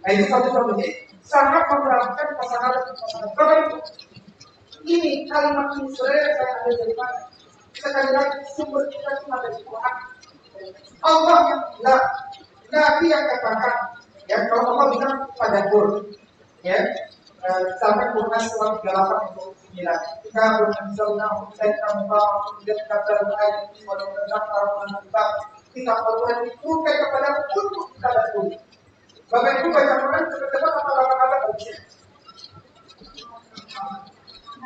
Nah itu satu contohnya, sangat memperhatikan pasangan dan pasangan. Bapak Ibu, ini kalimat ini sebenarnya saya ambil dari mana? Sekali lagi sumber kita cuma dari Quran. Allah yang bilang, Nabi yang katakan, ya kalau Allah bilang pada Quran, ya. Sampai Quran surat 38 ayat 9. Kita beranzalna ilaika mubarakun liyadabbaru ayatihi wa liyatadhakkara ulul albab. Kita Quran itu kepada untuk kita betul. Bapak Ibu baca Quran cepat-cepat atau lambat-lambat baca.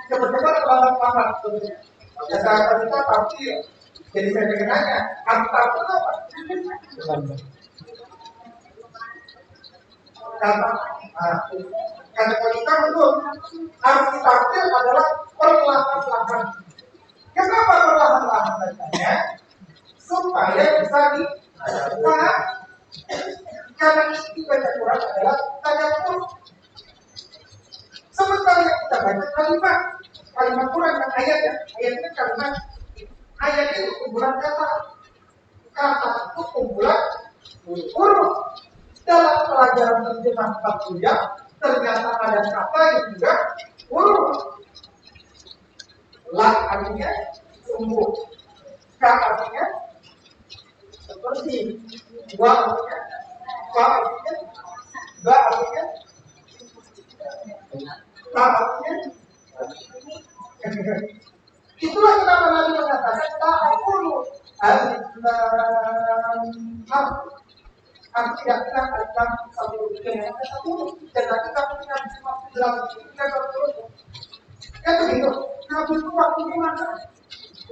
Cepat-cepat atau lambat-lambat sebenarnya. Kata kita tafsir. Jadi saya pengen nanya, arti itu apa? Kata kita betul, arti tafsir adalah perlahan-lahan. Kenapa perlahan-lahan bacanya? Supaya bisa dipahami. Karena isi baca Quran adalah tadabbur. Sementara yang kita baca kalimat Quran dan ayatnya, ayat itu kalimat, ayat itu kumpulan kata itu kumpulan huruf. Dalam pelajaran terjemah bab kuliah ternyata ada kata yang juga huruf. La artinya sungguh, ka artinya seperti, wa artinya, fa artinya, ba artinya, ta artinya. Itulah kenapa Nabi mengatakan ta'akulu al-lam. Aku tidak bilang al-lam satu yang ada satu, dan nanti kamu tidak bisa bilang tidak satu. Kan begitu. Nabi itu waktunya mana?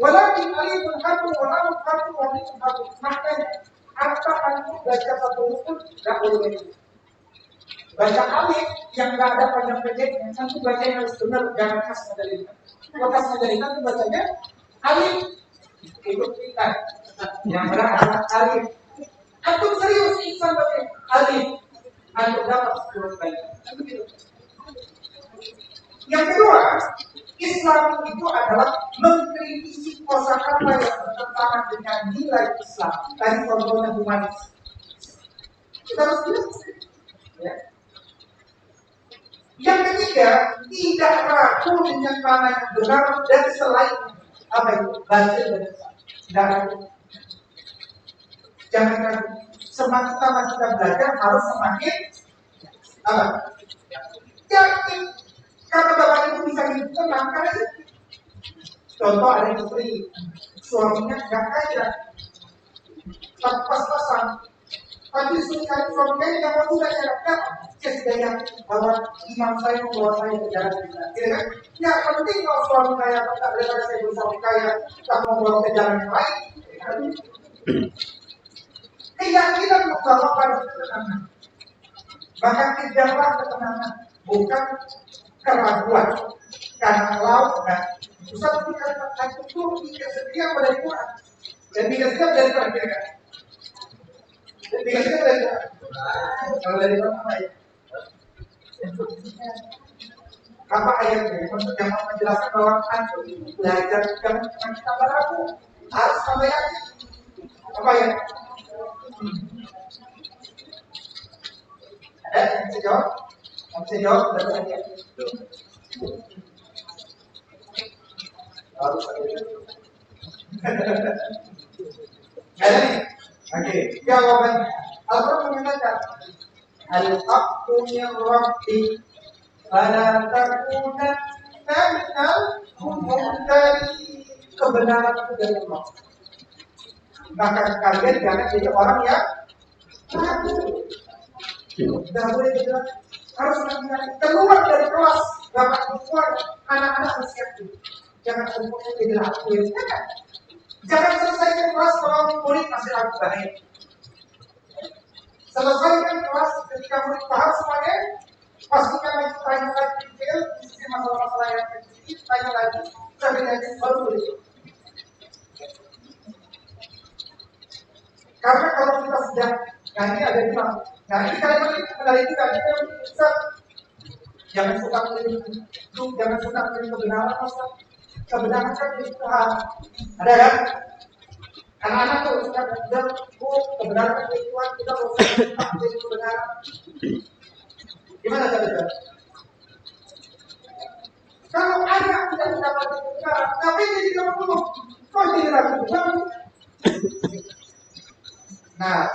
Walakin alifun harfu walamun harfu walakin harfu. Makanya apa antum baca satu rukun tidak boleh begitu. Baca alif yang tidak ada panjang-panjangnya, antum baca yang harus benar, jangan khas madalina. Kalau khas madalina itu bacanya alif ikut kita. Yang benar adalah alif. Antum serius insan baca alif, antum dapat 10 baik. Yang kedua, Islam itu adalah mengkritisi kosakata yang bertentangan dengan nilai Islam. Tadi contohnya humanis. Kita harus jelas, ya. Yang ketiga, tidak ragu dengan mana yang benar dan selainnya. Apa itu? Baca dan jangan jangan ragu. Semakin lama kita belajar harus semakin apa? Yakin. Karena bapak itu bisa hidup tenang karena itu. Contoh ada istri, suaminya nggak kaya, pas-pasan. Tapi suaminya yang mau udah nyerapkan, saya sudah yakin bahwa imam saya membawa saya ke jalan kita. Kira kan? Ya penting kalau suami kaya, tak daripada saya bersuami kaya, tak membawa ke jalan yang lain. Keyakinan membawa pada ketenangan. Maka kejarlah ketenangan, bukan keraguan. Karena laut dan Ustaz dikatakan itu tidak setia pada Quran dan tidak setia dari Quran kira-kira. Dan tidak setia dari Quran. Kalau dari Quran apa ya? Apa ayatnya? Yang menjelaskan bahwa antum belajar jangan kita beraku harus sama yakin. Apa ya? Ada yang bisa jawab? Yang bisa jawab berarti ya. Harus ada. Ada nih. Oke, jawabannya. Al-Quran mengatakan Al-Haqqu min Rabbi fala takunanna minal mumtarin. Kebenaran itu dari Allah. Maka kalian jangan jadi orang yang ragu. Tidak boleh bilang harus keluar dari kelas. Bapak keluar anak-anak harus yakin. Jangan semuanya jadi ragu. Jangan selesaikan kelas kalau murid masih ragu baik. Selesaikan kelas ketika murid paham semuanya. Pastikan lagi tanya lagi detail, isi masalah-masalah yang kecil, tanya lagi, sampai nanti baru boleh. Karena kalau kita sudah, nah ini ada di mana? Nah ini kalimat ini mengenai kita, kita bisa jangan suka menjadi jangan suka menjadi kebenaran, masa kebenaran kan di Tuhan. Ada kan? Anak-anak tuh suka belajar, kebenaran kan di Tuhan, kita harus menjadi kebenaran. Gimana caranya? Kalau anak tidak mendapatkan kebenaran, tapi dia tidak perlu, kok tidak lakukan? Nah,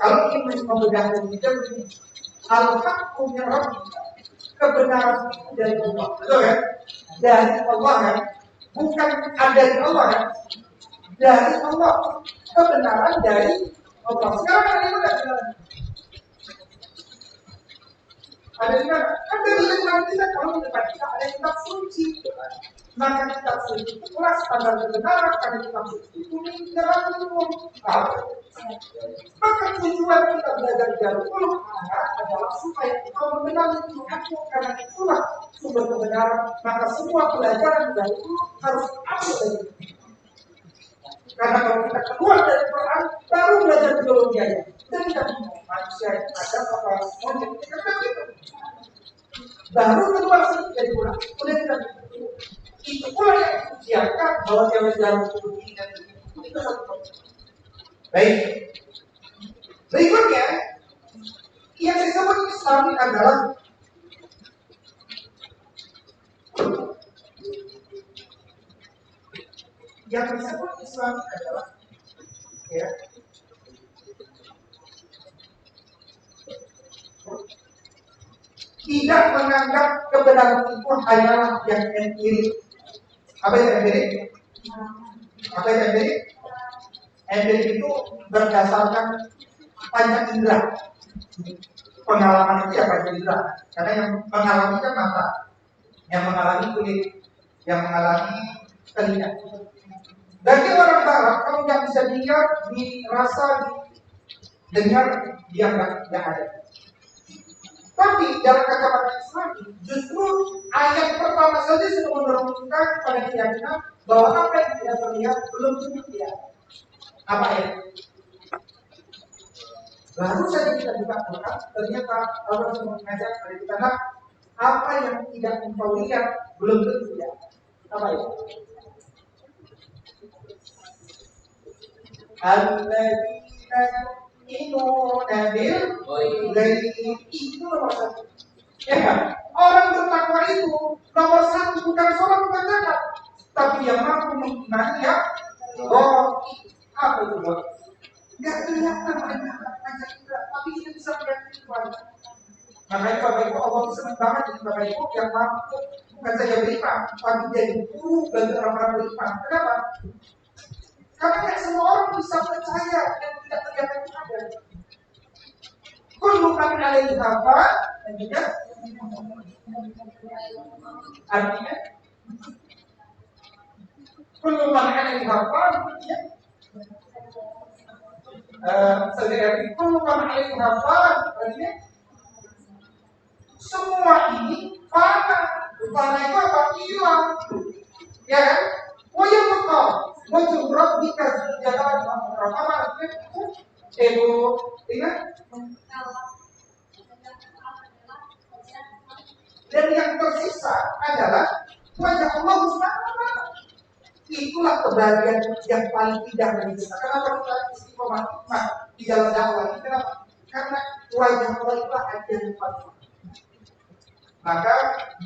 kalau ingin membedakan kita begini, Al-Haqqu min Rabbik, kebenaran itu dari Allah, betul kan? Dari Allah kan? Bukan ada di Allah kan? Dari Allah, kebenaran dari Allah. Sekarang ada di mana kebenaran? Ada di mana? Kan dari Tuhan kita, kalau di depan kita ada kitab suci. Maka kitab suci itulah standar kebenaran, karena kitab suci itu dalam hukum. Maka tujuan kita belajar Darul adalah supaya kita mengenali Tuhanmu, karena itulah sumber kebenaran. Maka semua pelajaran Darul harus ambil dari itu. Karena kalau kita keluar dari Quran, baru belajar biologi aja. Dan kita manusia ada apa semuanya kita begitu. Baru keluar dari Quran, udah kita itu pula yang diujiakan bahwa cewek dalam tubuh ini dan itu satu. Baik. Berikutnya, yang disebut Islam adalah ya, tidak menganggap kebenaran itu hanyalah yang empirik. Apa itu empirik? Apa itu empirik? Empirik itu berdasarkan panca indera. Pengalaman itu ya panca indera. Karena yang mengalami kan mata, yang mengalami kulit, yang mengalami telinga. Bagi orang Barat, kalau nggak bisa dilihat, dirasa, didengar, dia nggak ada. Tapi dalam kacamata Islam, justru ayat pertama saja sudah menunjukkan pada keyakinan bahwa apa yang tidak terlihat belum tentu tidak. Apa ya? Baru saja kita buka Quran, ternyata Allah sudah mengajak pada kita, apa yang tidak engkau lihat belum tentu tidak. Apa itu? Alladzina yu'minuna bil ghaibi, itu nomor satu. Ya, orang bertakwa itu nomor satu bukan seorang membacakan, tapi yang mampu mengimani senang banget jadi Bapak Ibu yang mampu bukan saja beriman, tapi jadi guru bagi orang-orang beriman. Kenapa? Karena tidak semua orang bisa percaya dan tidak kelihatan ada. Kullu man 'alaiha fan, dan juga artinya kullu man 'alaiha fan, artinya sebenarnya kullu man 'alaiha fan, artinya semua ini fana. Fana itu apa? Hilang. Ya kan? Wajah bekal. Wajah berat nikah jalan apa artinya? Ego, ingat? Dan yang tersisa adalah wajah Allah Subhanahu wa Ta'ala. Itulah kebahagiaan yang paling indah dari kita. Kenapa kita istiqomah di jalan dakwah ini? Kenapa? Karena wajah Allah itulah yang paling. Maka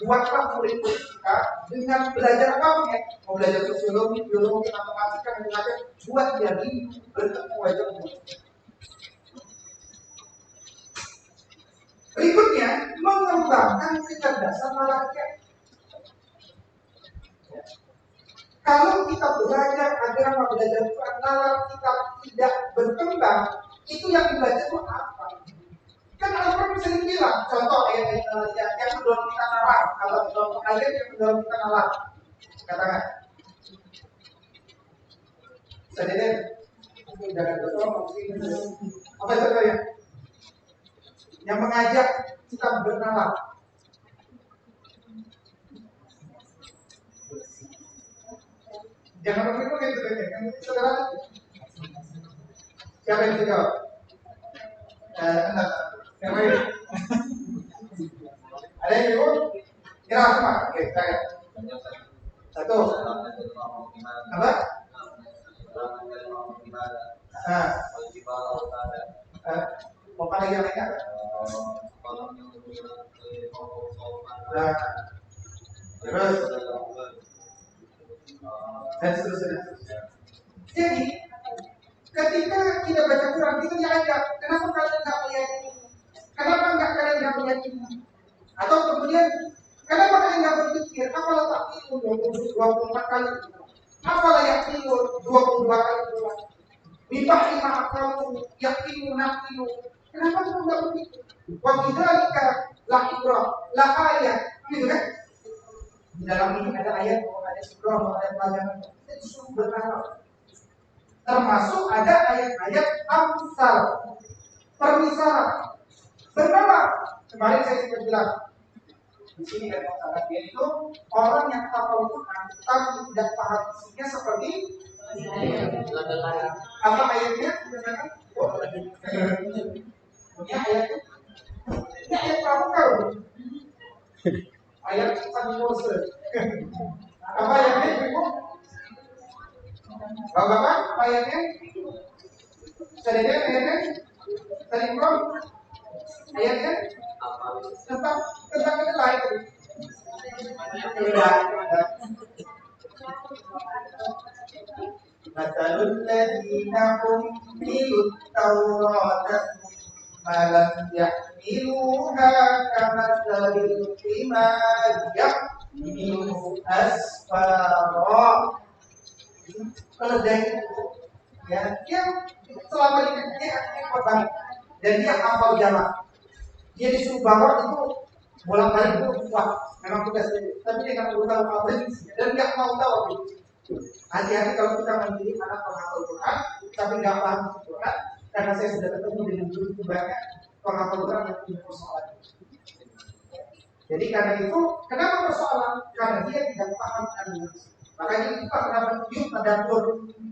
buatlah murid-murid kita dengan belajar apa ya? Mau belajar sosiologi, biologi, matematika, dan belajar buat jadi bertemu wajah Allah. Berikutnya, mengembangkan kecerdasan malaikat. Kalau kita belajar agama, belajar Quran, kalau kita tidak berkembang, itu yang dibaca itu apa? Kan Al-Quran sering bilang, contoh ayat yang mendorong kita nalar, kalau contoh ayat yang mendorong kita nalar, katakan. Sadar, jangan betul, apa itu ya? Yang mengajak kita bernalar. Jangan begitu yang saudara. Siapa yang jawab? Siapa ini? Ada yang jawab? Kira apa? Oke, saya. Satu. Apa? Mau lagi yang lainnya? Terus dan seterusnya. Jadi ketika kita baca Quran kita diajak, kenapa kalian nggak meyakini? Kenapa nggak kalian nggak meyakini? Atau kemudian kenapa kalian nggak berpikir? Apalah tak tidur 24 kali? Apalah yang tidur 22 kali pulang? Bibah lima akamu, yakinu nakilu. Kenapa kamu nggak berpikir? Wabidzalika la ibrah, la ayat, gitu kan? Di dalam ini ada ayat, ada ibrah, ada pelajaran. Kita disuruh bernalar. Termasuk ada ayat-ayat amsal, permisalan, bernalar. Kemarin saya sudah bilang di sini ada masalah yaitu orang yang hafal Quran tapi tidak paham isinya seperti apa ayatnya? Ini ayatnya. Ini ayat pramuka. Ayat Sani Mose. Apa ayatnya? Bapak-bapak, apa ayatnya? Sadar ayatnya? Tadi Imran? Ayatnya? Tentang kedelai itu. Masalul ladzina hummilut Taurata malam yahmiluha kamatsalil himar yahmilu asfara. Keledai itu ya, dia selama dia korban dan dia hafal jalan. Dia disuruh bawa itu bolak-balik itu wah memang tugas dia. Tapi dia nggak perlu tahu apa isinya dan nggak mau tahu apa itu. Hati-hati kalau kita menjadi anak penghafal Quran tapi nggak paham Quran, karena saya sudah ketemu dengan begitu banyak penghafal Quran yang punya persoalan. Jadi karena itu kenapa persoalan? Karena dia tidak paham animasi. Makanya itu kenapa yuk tadabbur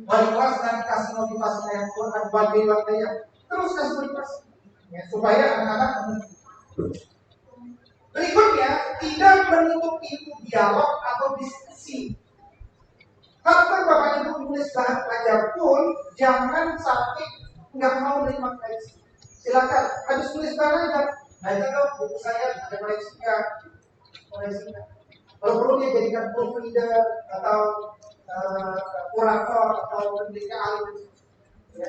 wal kelas dan kasih motivasi ayat Quran bagi yang terus kasih motivasi ya, supaya anak-anak berikutnya tidak menutup pintu dialog atau diskusi. Kalau Bapak Ibu menulis bahan pelajar pun jangan sampai nggak mau menerima koreksi. Silakan habis tulis bahan aja. Baca dong buku saya ada koreksinya. Kalau perlu dia jadikan proofreader atau kurator atau peneliti ahli. Ya.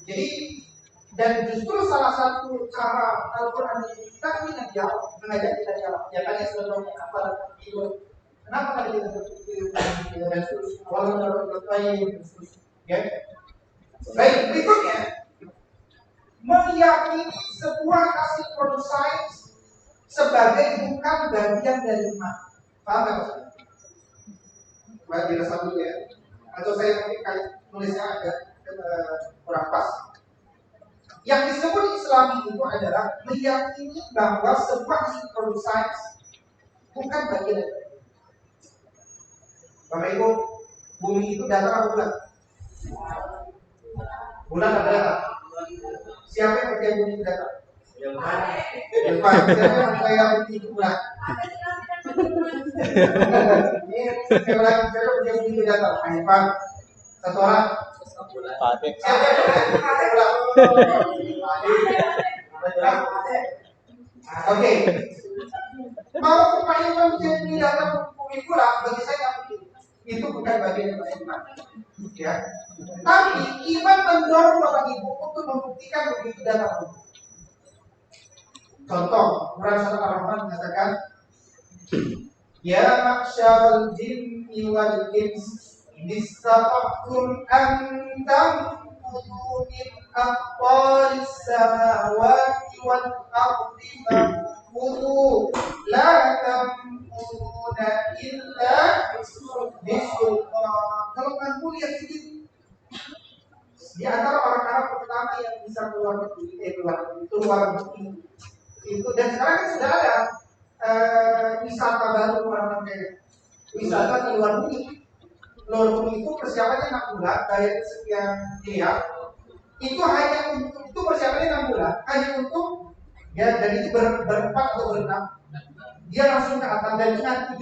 Jadi Dan justru salah satu cara Al-Quran ini kita ingin dialog, mengajak kita dialog. Ya tanya sebelumnya apa itu? Kenapa tadi kita berpikir dan terus walau berbaik ya. Baik, berikutnya meyakini sebuah hasil produk sains sebagai bukan bagian dari iman. Paham nggak maksudnya? Baik, dirasa dulu ya. Atau saya mungkin kali nulisnya agak kurang pas. Yang disebut Islami itu adalah meyakini bahwa sebuah hasil produk sains bukan bagian dari iman. Bapak Ibu, bumi itu datar atau bulat? Bulat atau datar? Siapa yang percaya bumi itu datar? Siapa yang percaya bumi itu bulat? Siapa yang percaya bumi itu datar? Pak, satu orang. Siapa yang percaya bulat? Oke. Mau pemain percaya bumi datar bumi bulat, bagi saya nggak mungkin. Itu bukan bagian dari iman, ya. Tapi iman mendorong Bapak Ibu untuk membuktikan begitu dalam. Contoh, Quran Surah Ar-Rahman mengatakan, Ya ma'syarul jinni wal ins, istata'tum an tanfudu min aqtaris samawati wal ardi fanfudu la tanfuduna illa bisultan. Kalau kamu lihat sedikit, di antara orang-orang pertama yang bisa keluar negeri itu, dan sekarang kan sudah ada wisata baru orang kayak wisata di luar bumi. Luar bumi itu persiapannya 6 bulan, bayar sekian miliar. Itu hanya untuk itu persiapannya 6 bulan, hanya untuk ya, dan itu berempat atau berenam. Dia langsung ke atas dan itu nanti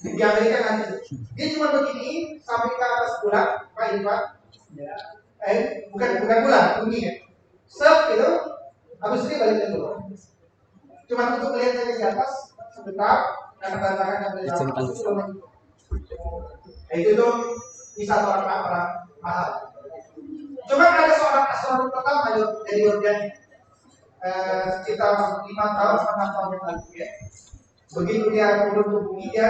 di Amerika nanti. Dia cuma begini sampai ke atas bulan, Pak Irfan. Bukan bulan, bumi ya. Gitu, habis ini balik ke bawah. Cuma untuk melihat dari di atas sebentar, karena tantangan yang dari atas itu belum. Itu tuh wisata orang mahal. Cuma ada seorang astronom pertama dari Yordania, sekitar 5 tahun, 6 tahun yang lalu ya. Begitu dia turun ke bumi, dia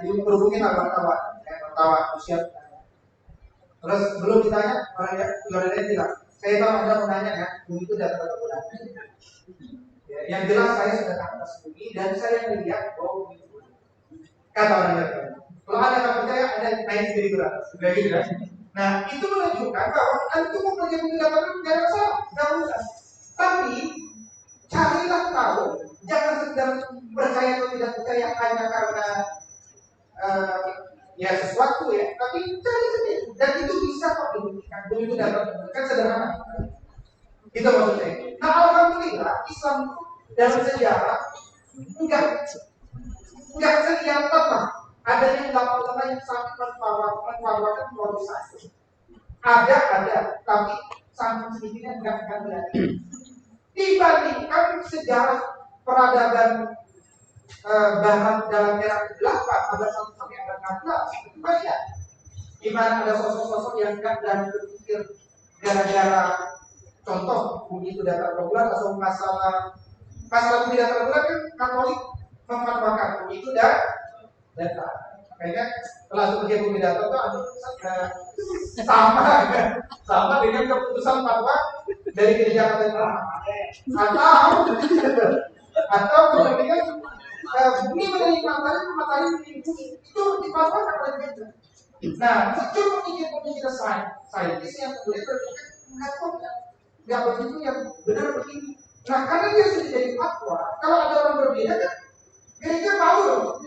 berhubungin wartawan usia. Terus belum ditanya, orang Yordania bilang, saya tahu Anda menanya ya, bumi itu datar atau bulat. Ya, yang jelas saya sudah ke atas bumi dan saya melihat bahwa bumi itu bulat. Kata orang Yordania. Kalau Anda nggak percaya, Anda naik sendiri ke atas. Sudah gitu kan? Nah, itu menunjukkan bahwa Anda itu mau percaya bumi datar itu tidak masalah, nggak usah. Tapi carilah tahu, jangan sekedar percaya atau tidak percaya hanya karena ya sesuatu ya, tapi cari sendiri dan itu bisa kok dibuktikan. Bumi itu datar kan sederhana. Itu maksud saya. Nah, alhamdulillah Islam dalam sejarah enggak kelihatan lah adanya ulama-ulama yang sangat menfawarkan produk sains. Ada, tapi sangat sedikitnya enggak kelihatan. Dibandingkan sejarah peradaban barat dalam era ke-8 abad 1 sampai abad 16 itu banyak. Di mana ada sosok-sosok yang enggak dan berpikir gara-gara contoh bumi itu datar atau bulat atau masalah bumi datar bulat kan Katolik memfatwakan bumi itu datar. Kayaknya setelah sebagai bumi datar itu sama dengan keputusan fatwa dari gereja Katolik atau kemudian bumi menerima matahari menerima bumi itu difatwakan oleh gereja. Nah, muncul pemikiran saintis yang kemudian berpikir nggak begitu yang benar begini. Nah, karena dia sudah jadi fatwa, kalau ada orang berbeda kan, gereja tahu loh,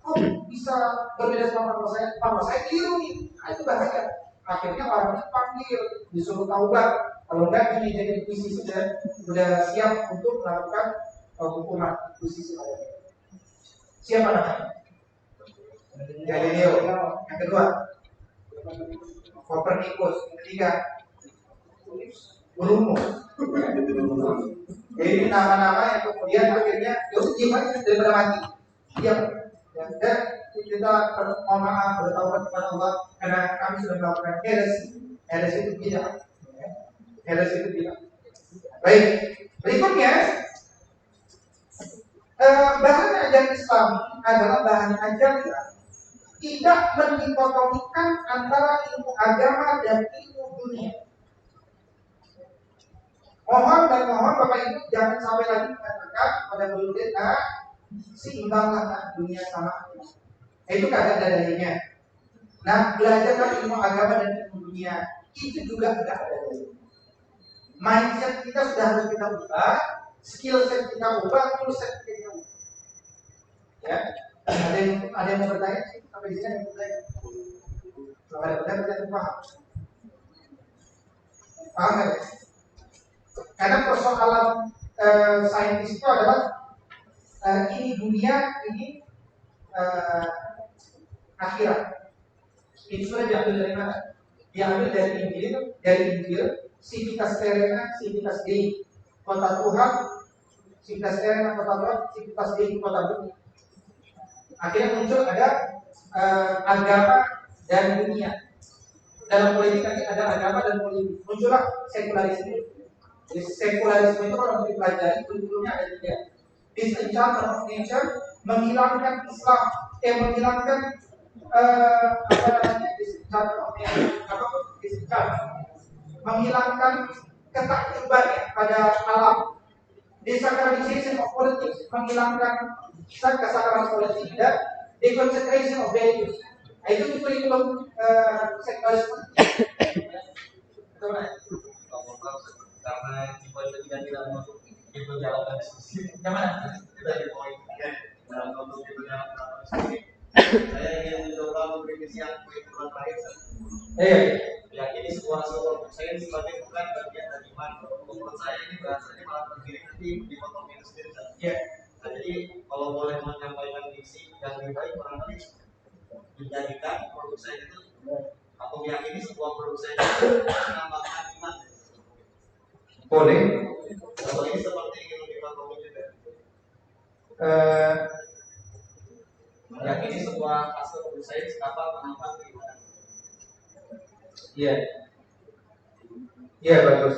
kok bisa berbeda sama fatwa saya keliru nih. Nah, itu bahaya. Akhirnya orang dipanggil, disuruh taubat. Kalau enggak ini jadi inkuisisi sudah siap untuk melakukan hukuman inkuisisi. Siapa namanya? Galileo. Yang kedua, Copernicus. Yang ketiga, Bruno. Jadi nama-nama yang kemudian akhirnya gimana daripada mati. Diam. Dan kita mohon maaf bertaubat kepada Allah karena kami sudah melakukan heresi. Heresi itu tidak. Heresi itu tidak. Baik, berikutnya bahan ajaran Islam adalah bahan ajaran tidak mendikotomikan antara ilmu agama dan ilmu dunia. Mohon Bapak Ibu jangan sampai lagi mengatakan pada murid seimbanglah dunia sama. Itu kagak ada dalilnya. Nah, belajarlah ilmu agama dan ilmu dunia itu juga tidak ada dalilnya. Mindset kita sudah harus kita ubah, skill set kita ubah, tool set kita ubah. Ya, ada yang mau bertanya sih? Sampai di sini yang mau bertanya? Kalau ada bertanya paham? Paham nggak? Karena persoalan saintis itu adalah ini dunia, ini akhirat. Itu sudah diambil dari mana? Diambil dari Injil, civitas terrena, civitas Dei, kota Tuhan, civitas terrena, kota Tuhan, civitas Dei, kota bumi. Akhirnya muncul ada agama dan dunia. Dalam politik nanti ada agama dan politik. Muncullah sekularisme. Jadi sekularisme itu kalau dipelajari kurikulumnya ada 3. Disenchanted of nature, menghilangkan Islam, menghilangkan disenchanted of nature, menghilangkan ketakjuban ya, pada alam. Desacralization of politics, menghilangkan kesadaran politik dan deconsecration of values. Nah, itu kurikulum sekularisme. Karena kita tidak masuk itu jawaban diskusi. Gimana? Kita di poin 3 dalam untuk itu jawaban diskusi. Saya ingin mencoba mengkritisi yang poin terakhir. Ya, ini sebuah saya sebagai bukan bagian dari iman. Menurut saya ini bahasanya malah terkiri nanti di potong minus sendiri. Ya. Nah, jadi kalau boleh menyampaikan diksi yang lebih baik barangkali menjadikan produk saya itu atau meyakini sebuah produk saya itu menambahkan iman. Boleh. Kalau ini seperti yang dipotong juga. Meyakini sebuah hasil produk saya dapat menambah iman. Iya. Iya, bagus.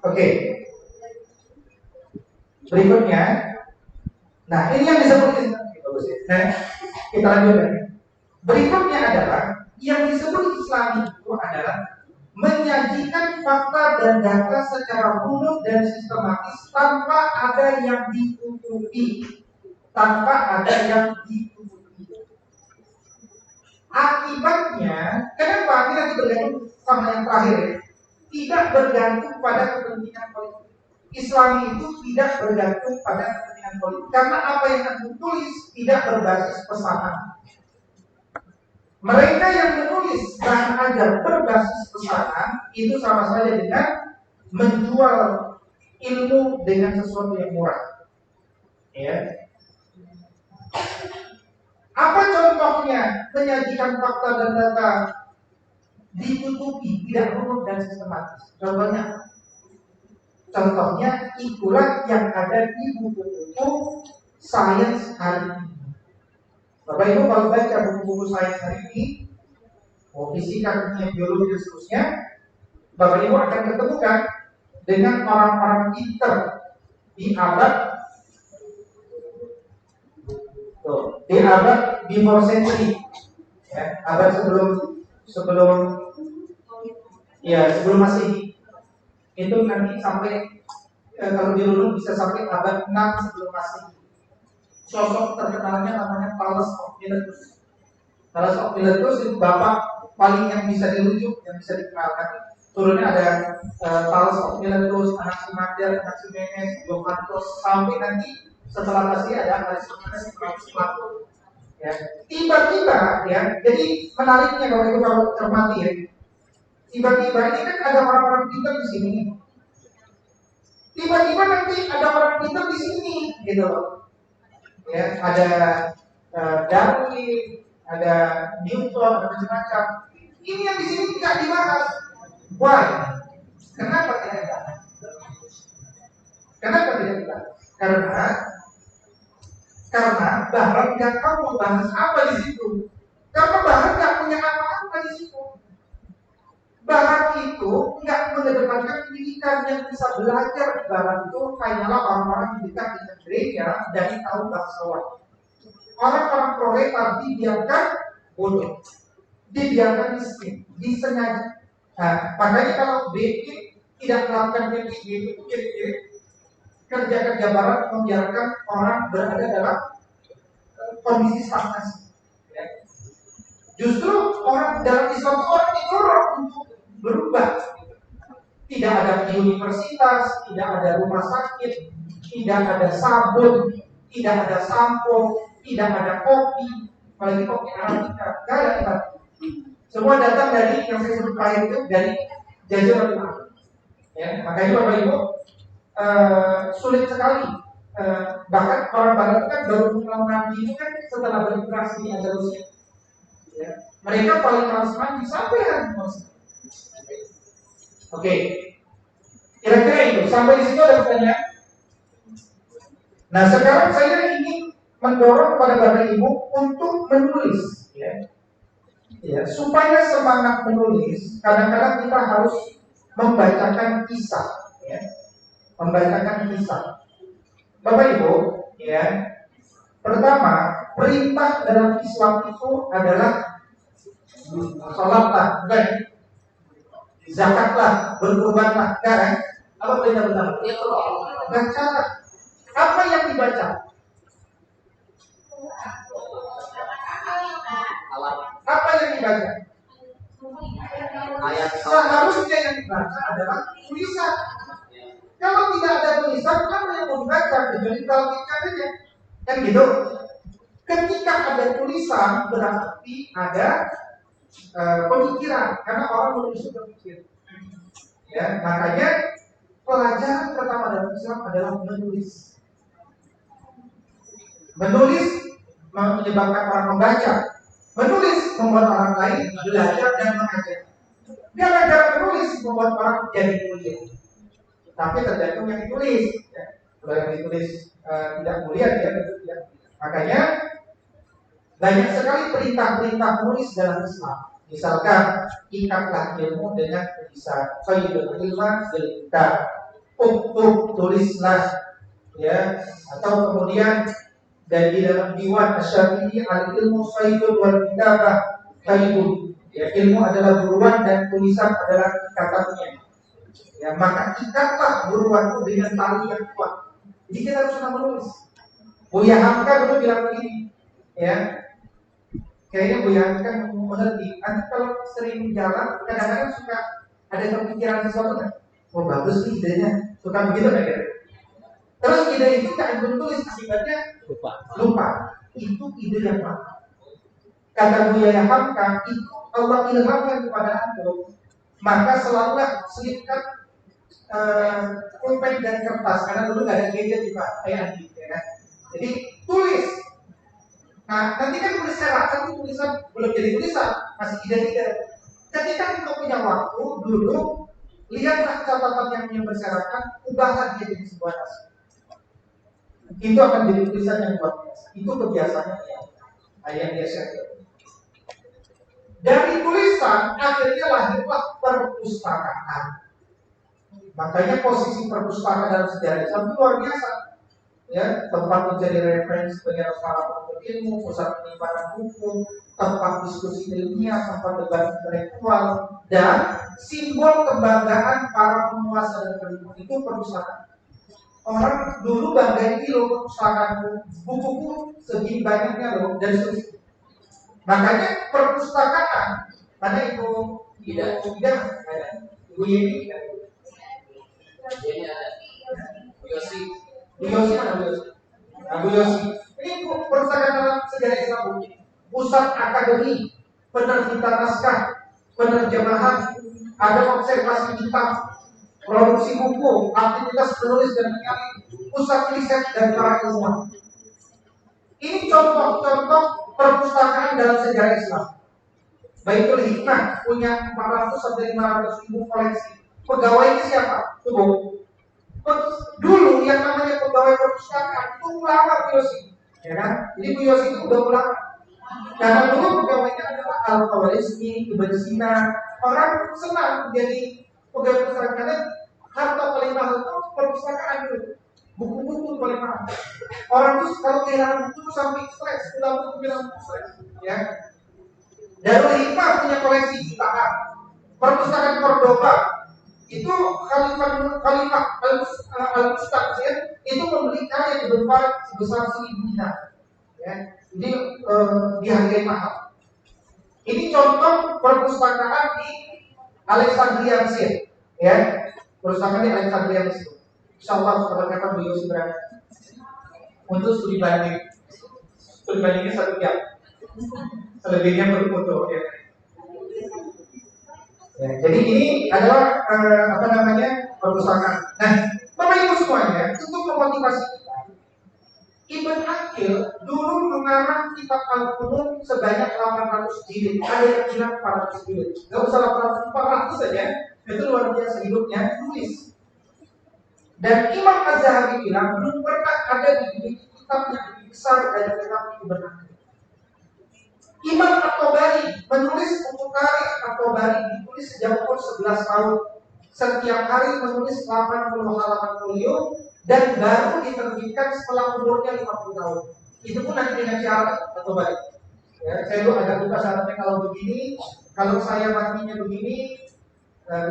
Oke. Berikutnya, nah ini yang disebut bagus ya. Nah, kita lanjutkan. Berikutnya adalah yang disebut Islam itu adalah menyajikan fakta dan data secara runut dan sistematis tanpa ada yang ditutupi, Akibatnya, kenapa ini nanti bergantung sama yang terakhir ya? Tidak bergantung pada kepentingan politik. Islam itu tidak bergantung pada kepentingan politik karena apa yang akan tulis tidak berbasis pesanan. Mereka yang menulis bahan ajar berbasis pesanan itu sama saja dengan menjual ilmu dengan sesuatu yang murah. Ya. Apa contohnya menyajikan fakta dan data ditutupi, tidak runut dan sistematis? Contohnya itulah yang ada di buku-buku sains hari ini. Bapak Ibu kalau baca buku-buku sains hari ini, fisika, kimia, biologi dan seterusnya, Bapak Ibu akan ketemukan dengan orang-orang pinter di abad before century, ya, abad sebelum Masehi. Itu nanti sampai kalau dirunut bisa sampai abad 6 sebelum Masehi. Sosok terkenalnya namanya Thales of Miletus. Thales of Miletus itu bapak paling yang bisa dirujuk, yang bisa dikenalkan. Turunnya ada Thales of Miletus, Anaximander, Anaximenes, Diophantus, sampai nanti setelah Masehi ada Aristoteles, Plato. Ya, tiba-tiba ya, jadi menariknya kalau itu kalau cermati ya. Tiba-tiba ini kan ada orang-orang pintar di sini. Tiba-tiba nanti ada orang pintar di sini, gitu loh. Ya, ada Darwin, ada Newton, ada macam-macam. Ini yang di sini tidak dibahas. Why? Kenapa tidak dibahas? Kenapa tidak dibahas? Karena Bahar nggak tahu membahas apa di situ. Karena Bahar nggak punya apa-apa di situ. Barat itu nggak mengedepankan pendidikan. Yang bisa belajar di Barat itu hanyalah orang-orang yang dekat dengan gereja dari kaum bangsawan. Orang-orang proletar dibiarkan bodoh, dibiarkan miskin, disengaja. Nah, makanya kalau BI tidak melakukan PPG itu kerja-kerja Barat membiarkan orang berada dalam kondisi stagnasi. Ya. Justru orang dalam Islam itu orang didorong untuk berubah. Tidak ada universitas, tidak ada rumah sakit, tidak ada sabun, tidak ada sampo, tidak ada kopi, apalagi kopi Arabica, tidak ada ibarat. Semua datang dari yang saya sebut terakhir itu dari Jazirah Arab. Ya, makanya Bapak Ibu sulit sekali. Bahkan orang Barat kan baru mengenal Nabi itu kan setelah berimigrasi di Andalusia. Ya. Mereka paling keras mandi sampai hari ini. Oke, kira-kira itu. Sampai di situ ada pertanyaan. Nah, sekarang saya ingin mendorong kepada Bapak Ibu untuk menulis, ya. Ya, supaya semangat menulis, kadang-kadang kita harus membacakan kisah, ya. Membacakan kisah. Bapak Ibu, ya. Pertama, perintah dalam Islam itu adalah sholatlah, bukan? Zakatlah, berkurbanlah, kan? Apa perintah pertama? Baca. Apa yang dibaca? Apa yang dibaca? Seharusnya yang dibaca adalah tulisan. Kalau tidak ada tulisan, apa yang mau dibaca? Kecuali kalau aja. Kan gitu. Ketika ada tulisan, berarti ada pemikiran, karena orang menulis itu berpikir. Ya, makanya pelajaran pertama dalam Islam adalah menulis. Menulis menyebabkan orang membaca. Menulis membuat orang lain belajar dan mengajar. Gara-gara menulis membuat orang jadi mulia. Tapi tergantung yang ditulis. Ya. Kalau yang ditulis tidak mulia, dia tentu tidak. Makanya banyak sekali perintah-perintah menulis dalam Islam. Misalkan ikatlah ilmu dengan tulisan. Qayyidul ilma bil kitab. Tulislah, ya. Atau kemudian dan di dalam diwan Asy-Syafi'i al-ilmu sayyidun wal kitabah qaidun. Ya, ilmu adalah buruan dan tulisan adalah ikatannya. Ya, maka ikatlah buruanmu dengan tali yang kuat. Jadi kita harus senang menulis. Buya Hamka dulu bilang begini, ya. Kayaknya Buya Hamka mengerti. Nanti kalau sering jalan, kadang-kadang suka ada kepikiran sesuatu kan. Oh bagus nih idenya. Suka begitu kan ya? Terus ide itu tak tulis, akibatnya lupa. Itu ide yang mana? Kata Buya Hamka, itu Allah ilhamkan kepada antum. Maka selalulah selipkan pulpen dan kertas, karena dulu nggak ada gadget di Pak, kayak Andi, ya kan? Jadi tulis. Nah, nanti kan tulis secara, tapi tulisan belum jadi tulisan, masih ide-ide. Ketika kita punya waktu, dulu lihatlah catatan yang berserakan, ubahlah dia jadi sebuah naskah. Itu akan jadi tulisan yang luar biasa. Itu kebiasaannya yang dia share. Dari tulisan akhirnya lahirlah perpustakaan. Makanya posisi perpustakaan dalam sejarah Islam itu luar biasa. Ya, tempat menjadi referensi bagi para penuntut ilmu, pusat penyimpanan buku, tempat diskusi ilmiah, tempat debat intelektual, dan simbol kebanggaan para penguasa dan pemimpin itu perpustakaan. Orang dulu bangga ini loh perpustakaan, buku-buku segini banyaknya loh, dan seterusnya. Makanya perpustakaan, mana itu tidak ada, ibu Yeni tidak. Bu Yosi mana Bu Yosi? Nah, Bu Yosi, ini perpustakaan dalam sejarah Islam, pusat akademi, penerbitan naskah, penerjemahan, ada observasi bintang, produksi buku, aktivitas penulis dan penyalir, pusat riset dan para ilmuwan. Ini contoh-contoh perpustakaan dalam sejarah Islam. Baitul Hikmah punya 400 sampai 500 ribu koleksi. Pegawainya siapa? Tuh. Dulu yang namanya pegawai perpustakaan itu ulama Bu Yosi, ya kan? Jadi Bu Yosi itu udah ulama. Karena dulu pegawainya adalah alkoholisme, berzina. Orang senang jadi pegawai perpustakaan karena harta paling mahal itu perpustakaan itu. Buku-buku paling mahal. Orang tuh kalau kehilangan buku sampai stres, pulang bilang stres, ya. Darul Hikmah punya koleksi jutaan. Perpustakaan Cordoba itu Khalifah Al-Mustaq ya, itu membeli karya berupa sebesar 1.000 dinar. Ya, ini dihargai mahal. Ini contoh perpustakaan di Alexandria Mesir, ya, perpustakaan di Alexandria Mesir. Insyaallah kapan-kapan beliau segera untuk studi banding. Studi bandingnya 1 jam. Selebihnya berfoto, ya. Ya, jadi ini adalah perpustakaan. Nah, Bapak Ibu semuanya, untuk memotivasi kita, Ibn Aqil dulu mengarang kitab Al-Qunun sebanyak 800 jilid. Ada yang bilang 400 jilid. Gak usah 800, 400 saja. Itu luar biasa hidupnya tulis. Dan Imam Az-Zahabi bilang belum pernah ada di kitab yang lebih besar dari kitab Ibn Aqil. Imam At-Tabari menulis buku karya At-Tabari ditulis sejak umur 11 tahun. Setiap hari menulis 80 halaman folio dan baru diterbitkan setelah umurnya 50 tahun. Itu pun nanti dengan syarat At-Tabari. Ya, saya dulu agak lupa syaratnya kalau begini, kalau saya matinya begini,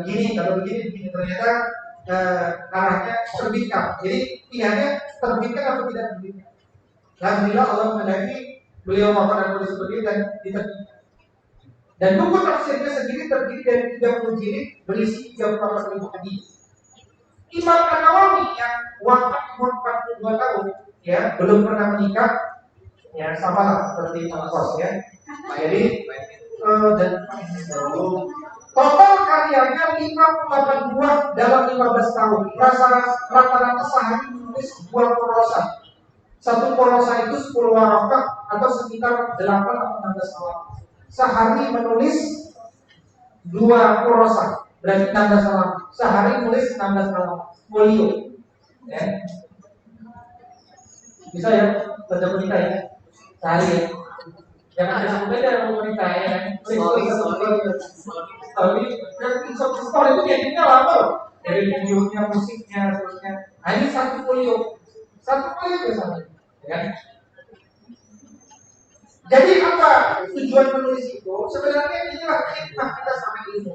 begini, kalau begini, ternyata arahnya terbitkan. Jadi pilihannya terbitkan atau tidak terbitkan. Alhamdulillah Allah menghendaki beliau melakukan tulis seperti dan diterbitkan. Dan buku tafsirnya sendiri terdiri dari 30 jilid berisi 34.000 hadis. Imam An-Nawawi yang wafat umur 42 tahun, ya, belum pernah menikah, ya, sama lah seperti Imam Kos, ya. Pak Edi dan total karyanya 58 buah dalam 15 tahun. Rata-rata sehari menulis 2 prosa. Satu prosa itu 10 waraqah atau sekitar 8 atau 16 halaman. Sehari menulis 2 prosa, berarti 16 halaman. Sehari menulis 16 halaman. Folio. Ya. Bisa ya, baca berita ya. Sehari ya. Jangan sebut aja mau berita ya. Tapi story itu jadinya lama loh. Dari videonya, musiknya, terusnya. Nah, ini satu folio bersama. Ya. Jadi apa tujuan menulis itu? Sebenarnya inilah hikmah kita sama ilmu.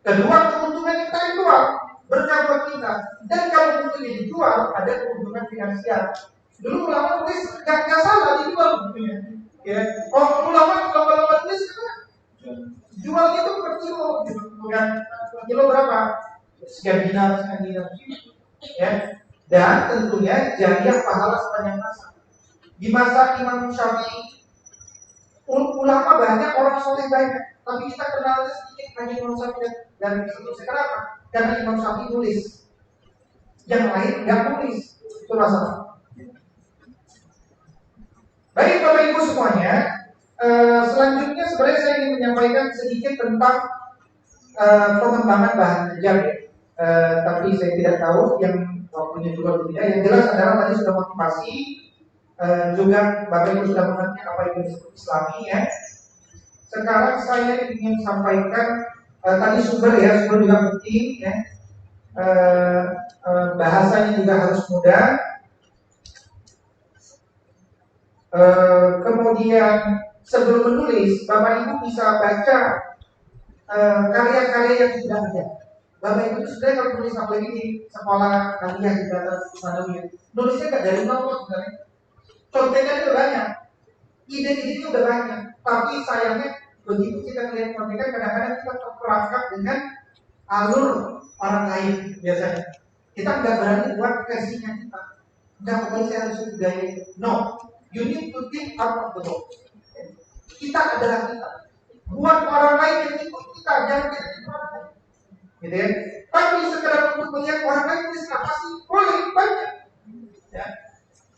Kedua, keuntungan intelektual berkah buat kita. Dan kalau bukunya dijual, ada keuntungan finansial. Dulu ulama tulis gak salah dijual bukunya. Ya. Oh, ulama tulis jualnya itu per kilo, bukan per kilo berapa? Sekian dinar. Ya. Dan tentunya jariah pahala sepanjang masa. Di masa Imam Syafi'i, ulama banyak, orang soleh banyak, tapi kita kenalnya sedikit hanya Imam Syafi'i dan seterusnya. Kenapa? Karena Imam Syafi'i nulis, yang lain nggak nulis. Itu masalah. Baik Bapak Ibu semuanya, selanjutnya sebenarnya saya ingin menyampaikan sedikit tentang pengembangan bahan ajar, tapi saya tidak tahu yang waktunya juga tidak. Yang jelas adalah tadi sudah motivasi, juga Bapak Ibu sudah mengerti apa itu disebut Islami, ya. Sekarang saya ingin sampaikan tadi sumber juga penting, ya. Bahasanya juga harus mudah. Kemudian sebelum menulis, Bapak Ibu bisa baca karya-karya yang sudah ada. Bapak Ibu itu sebenarnya kalau tulis apalagi di sekolah aliyah di atas Sanawiyah, nulisnya nggak dari nol sebenarnya. Contohnya itu banyak, ide-ide udah banyak, tapi sayangnya begitu kita melihat contohnya kadang-kadang kita terperangkap dengan alur orang lain biasanya. Kita nggak berani buat kreasinya kita. Nggak pokoknya saya harus budaya itu. No, you need to think out of the box. Kita adalah kita. Buat orang lain yang ikut kita, jangan kita ikut orang lain. Gitu ya. Tapi sekedar untuk melihat orang lain tulis apa sih? Boleh banyak. Ya.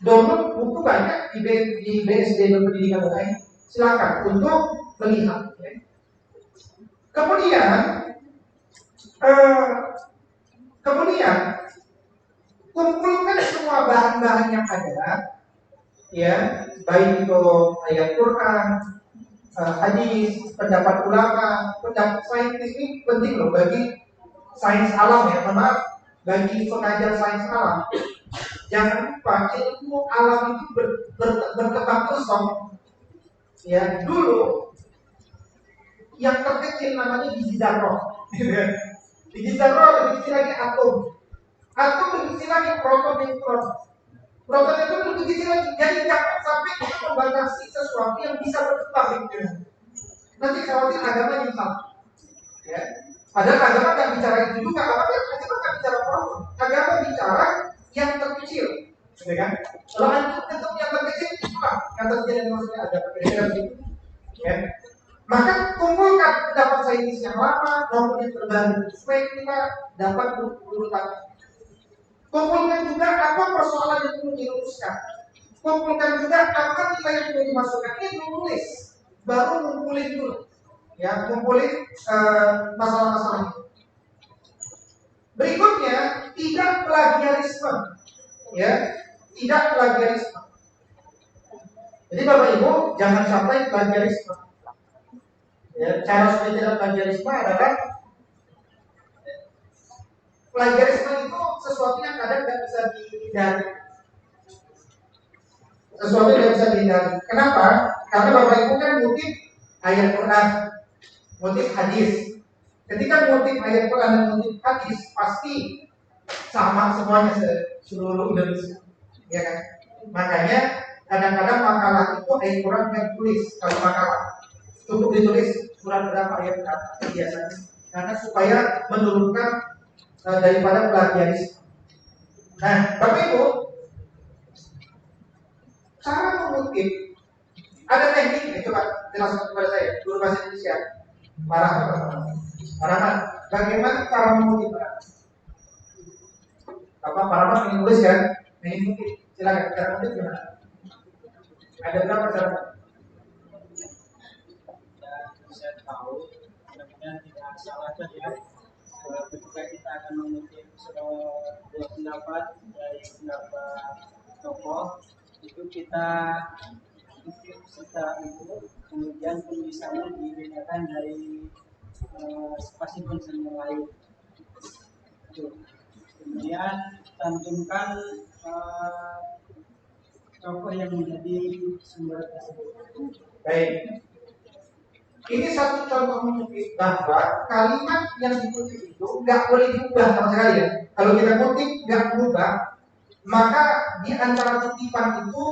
Download buku banyak di BSD Pendidikan lain. Silakan untuk melihat. Ya. Kemudian kumpulkan semua bahan-bahan yang ada, ya, baik itu ayat Quran, hadis, pendapat ulama, pendapat saintis ini penting loh bagi sains alam ya, maaf, bagi pengajar sains alam. Jangan lupa ilmu alam itu berkembang terus dong. Ya, dulu yang terkecil namanya biji zarroh. Biji zarroh lebih kecil lagi atom. Atom lebih kecil lagi proton, neutron. Proton itu lebih kecil lagi. Jadi jangan sampai kita membatasi sesuatu yang bisa berkembang. Nanti khawatir agama yang salah. Ya. Padahal agama nggak bicara itu juga. Agama nggak bicara proton. Agama bicara yang terkecil. Ya kan? Kalau antum ketemu yang terkecil, itulah yang terkecil yang maksudnya ada perbedaan itu. Ya. Maka kumpulkan pendapat saintis yang lama maupun yang terbaru supaya kita dapat urutan. Kumpulkan juga apa persoalan yang perlu diluruskan. Kumpulkan juga apa nilai yang perlu dimasukkan. Ini menulis, baru ngumpulin dulu. Ya, ngumpulin masalah-masalah itu. Berikutnya, tidak plagiarisme. Ya, tidak plagiarisme. Jadi Bapak Ibu jangan sampai plagiarisme. Ya, cara supaya tidak plagiarisme adalah plagiarisme itu sesuatu yang kadang tidak bisa dihindari. Sesuatu yang tidak bisa dihindari. Kenapa? Karena Bapak Ibu kan ngutip ayat Quran, ngutip hadis. Ketika ngutip ayat Quran dan ngutip hadis pasti sama semuanya seluruh Indonesia. Ya kan? Makanya kadang-kadang makalah itu ayat Quran yang tulis kalau makalah. Cukup ditulis surat berapa ayat biasanya. Karena supaya menurunkan daripada plagiarisme. Nah, Bapak Ibu, cara mengutip ada teknik, coba jelaskan kepada saya, guru bahasa Indonesia. Parahan, bagaimana cara mengutip? Parahan ingin nulis kan? Ingin mengutip, silakan. Cara mengutip gimana? Ada berapa cara? Saya tahu, mudah-mudahan tidak salah saja. Ketika kita akan mengutip sebuah pendapat dari pendapat tokoh, itu kita kutip secara itu, kemudian tulisannya dibedakan dari spasi tulisan yang lain. Kemudian cantumkan tokoh yang menjadi sumber tersebut. Baik. Ini satu contoh mengutip bahwa kalimat yang dikutip itu nggak boleh diubah sama sekali ya. Kalau kita kutip nggak berubah, maka di antara kutipan itu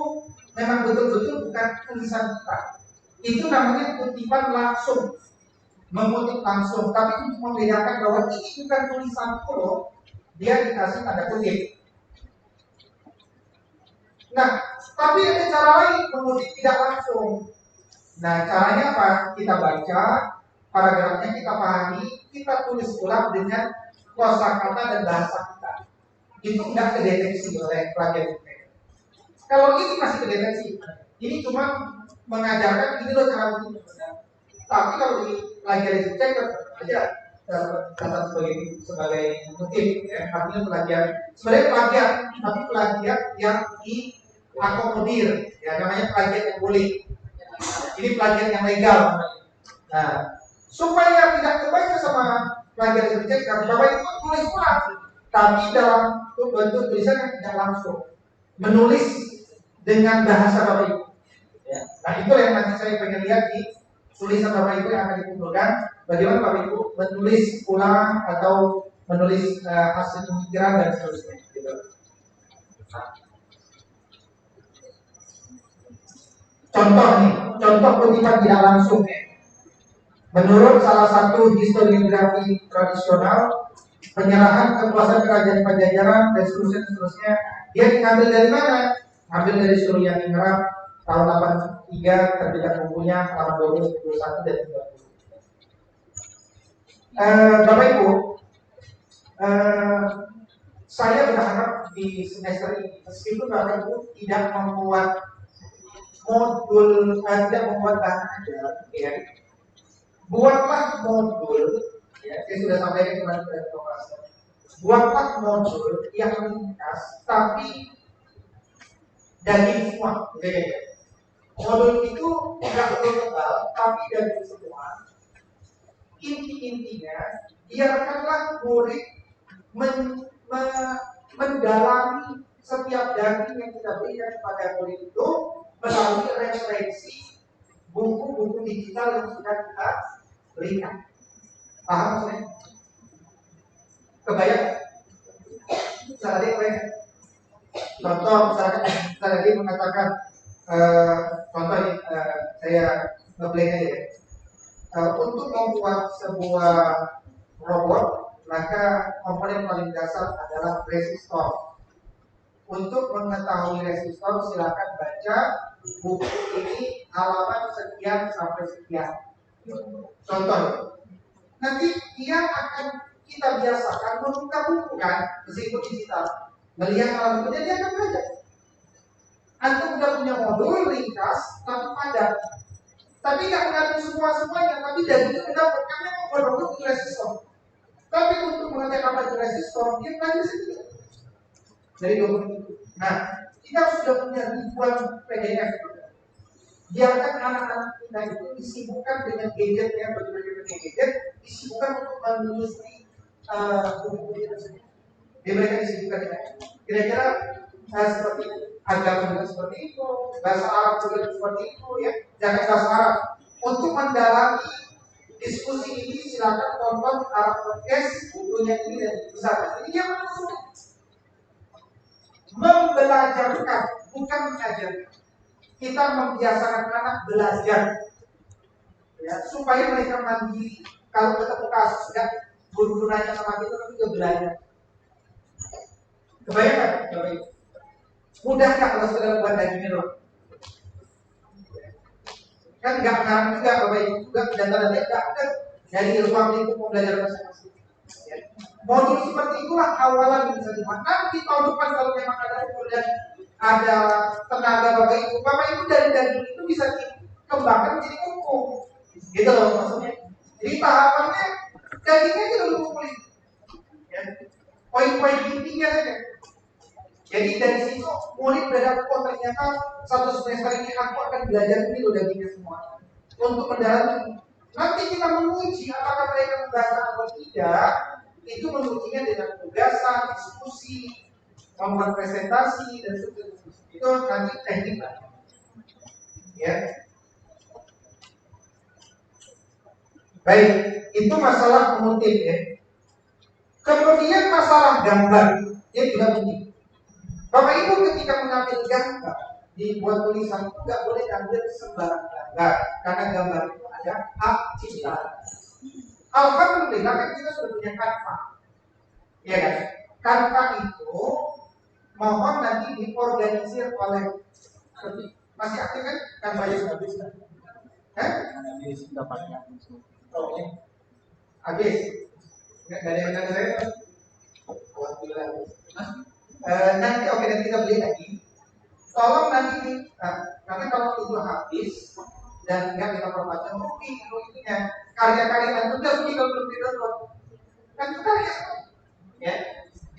memang betul-betul bukan tulisan kita. Itu namanya kutipan langsung, mengutip langsung. Tapi untuk membedakan bahwa ini bukan tulisan loh, dia dikasih tanda kutip. Nah, tapi ada cara lain mengutip tidak langsung. Nah, caranya apa? Kita baca, paragrafnya kita pahami, kita tulis ulang dengan kosakata dan bahasa kita. Itu tidak kedeteksi oleh plagiarisme. Kalau ini masih kedeteksi, ini cuma mengajarkan ini loh cara tulis. Tapi kalau di plagiarisme cek aja kata sebagai mungkin artinya plagiat. Sebenarnya plagiat, tapi plagiat yang diakomodir, ya namanya plagiat yang boleh. Ini plagiat yang legal. Nah, supaya tidak kebaca sama plagiat reject, Bapak itu tulis ulang, tapi dalam bentuk tulisan yang tidak langsung, menulis dengan bahasa Bapak Ibu. Ya. Nah, itu yang nanti saya pengen lihat di tulisan Bapak Ibu yang akan dikumpulkan. Bagaimana Bapak Ibu menulis ulang atau menulis hasil pemikiran dan seterusnya. Gitu. Contoh nih, contoh kutipan tidak langsung. Menurut salah satu historiografi tradisional, penyerahan kekuasaan kerajaan Pajajaran dan seterusnya, dia diambil dari mana? Ambil dari Suryaningrat tahun 83, terbitkan bukunya halaman 20, 21 dan 30. Bapak Ibu, saya berharap di semester ini, meskipun Bapak Ibu tidak membuat modul, tidak membuat bahan ajar, ya. Buatlah modul, ya, saya sudah sampaikan kemarin pada kelas. Buatlah modul yang ringkas, tapi daging semua, gitu. Modul itu tidak perlu tebal, tapi dari semua inti-intinya biarkanlah murid mendalami setiap daging yang kita berikan kepada murid itu melalui referensi buku-buku digital yang sudah kita berikan. Paham maksudnya? Kebayang? Misalnya kebayang? Contoh misalkan dia mengatakan contoh ini saya nge-play aja ya. Untuk membuat sebuah robot, maka komponen paling dasar adalah resistor. Untuk mengetahui resistor, silakan baca buku ini halaman sekian sampai sekian. Contoh, nanti dia akan kita biasakan membuka buku kan, meskipun digital, melihat alat kemudian dia akan belajar. Antum sudah punya modul ringkas tapi padat, tapi nggak mengandung semuanya, tapi dari itu mendapatkannya membuat resistor. Tapi untuk mengerti apa itu resistor, dia belajar sendiri dari dokumen itu. Nah, kita sudah punya ribuan PDF. Biarkan anak-anak kita itu disibukkan dengan gadgetnya, berbagai gadget, disibukkan untuk menelusuri buku-buku itu sendiri. Dia mereka disibukkan dengan kira-kira seperti itu. Agama juga seperti itu, bahasa Arab juga seperti itu ya. Jangan bahasa Arab. Untuk mendalami diskusi ini silakan tonton Arab Podcast, bukunya ini dan besar. Ini dia membelajarkan, bukan mengajarkan. Kita membiasakan anak belajar, ya, supaya mereka mandiri. Kalau ketemu kasus kan, guru nanya sama kita tapi juga belajar. Kebayang kan? Mudah nggak kalau sudah buat dagingnya loh? Kan nggak ngarang juga, Bapak Ibu juga data-data nggak ada dari ruang itu mau belajar masing-masing. Ya. Modul seperti itulah awalan yang bisa dibuat. Nanti tahun depan kalau memang ada kemudian ada tenaga Bapak Ibu dari daging itu bisa dikembangkan menjadi kuku, gitu loh maksudnya. Jadi tahapannya dagingnya kita dulu kumpulin, ya. Poin-poin intinya saja. Jadi dari situ murid berada ternyata satu semester ini aku akan belajar ini loh dagingnya semua untuk mendalami. Nanti kita menguji apakah mereka membaca atau tidak. Itu mengujinya dengan tugasan, diskusi, membuat presentasi dan seterusnya. Itu nanti teknik lah. Ya. Baik, itu masalah motif ya. Kemudian masalah gambar, dia juga penting. Bapak Ibu ketika mengambil gambar dibuat tulisan itu nggak boleh ambil sembarang gambar karena gambar itu ada hak cipta. Alhamdulillah kan kita sudah punya Canva, ya kan? Canva itu mohon nanti diorganisir oleh masih aktif kan? Canva yang habis kan? Habis dapatnya. Oh ya, habis. Nggak ada yang nanya saya? Alhamdulillah. Nanti oke nanti kita beli lagi. Tolong nanti karena kalau itu habis dan nggak kita perpanjang mungkin ininya karya-karya yang sudah rugi kalau belum didownload kan kita ya.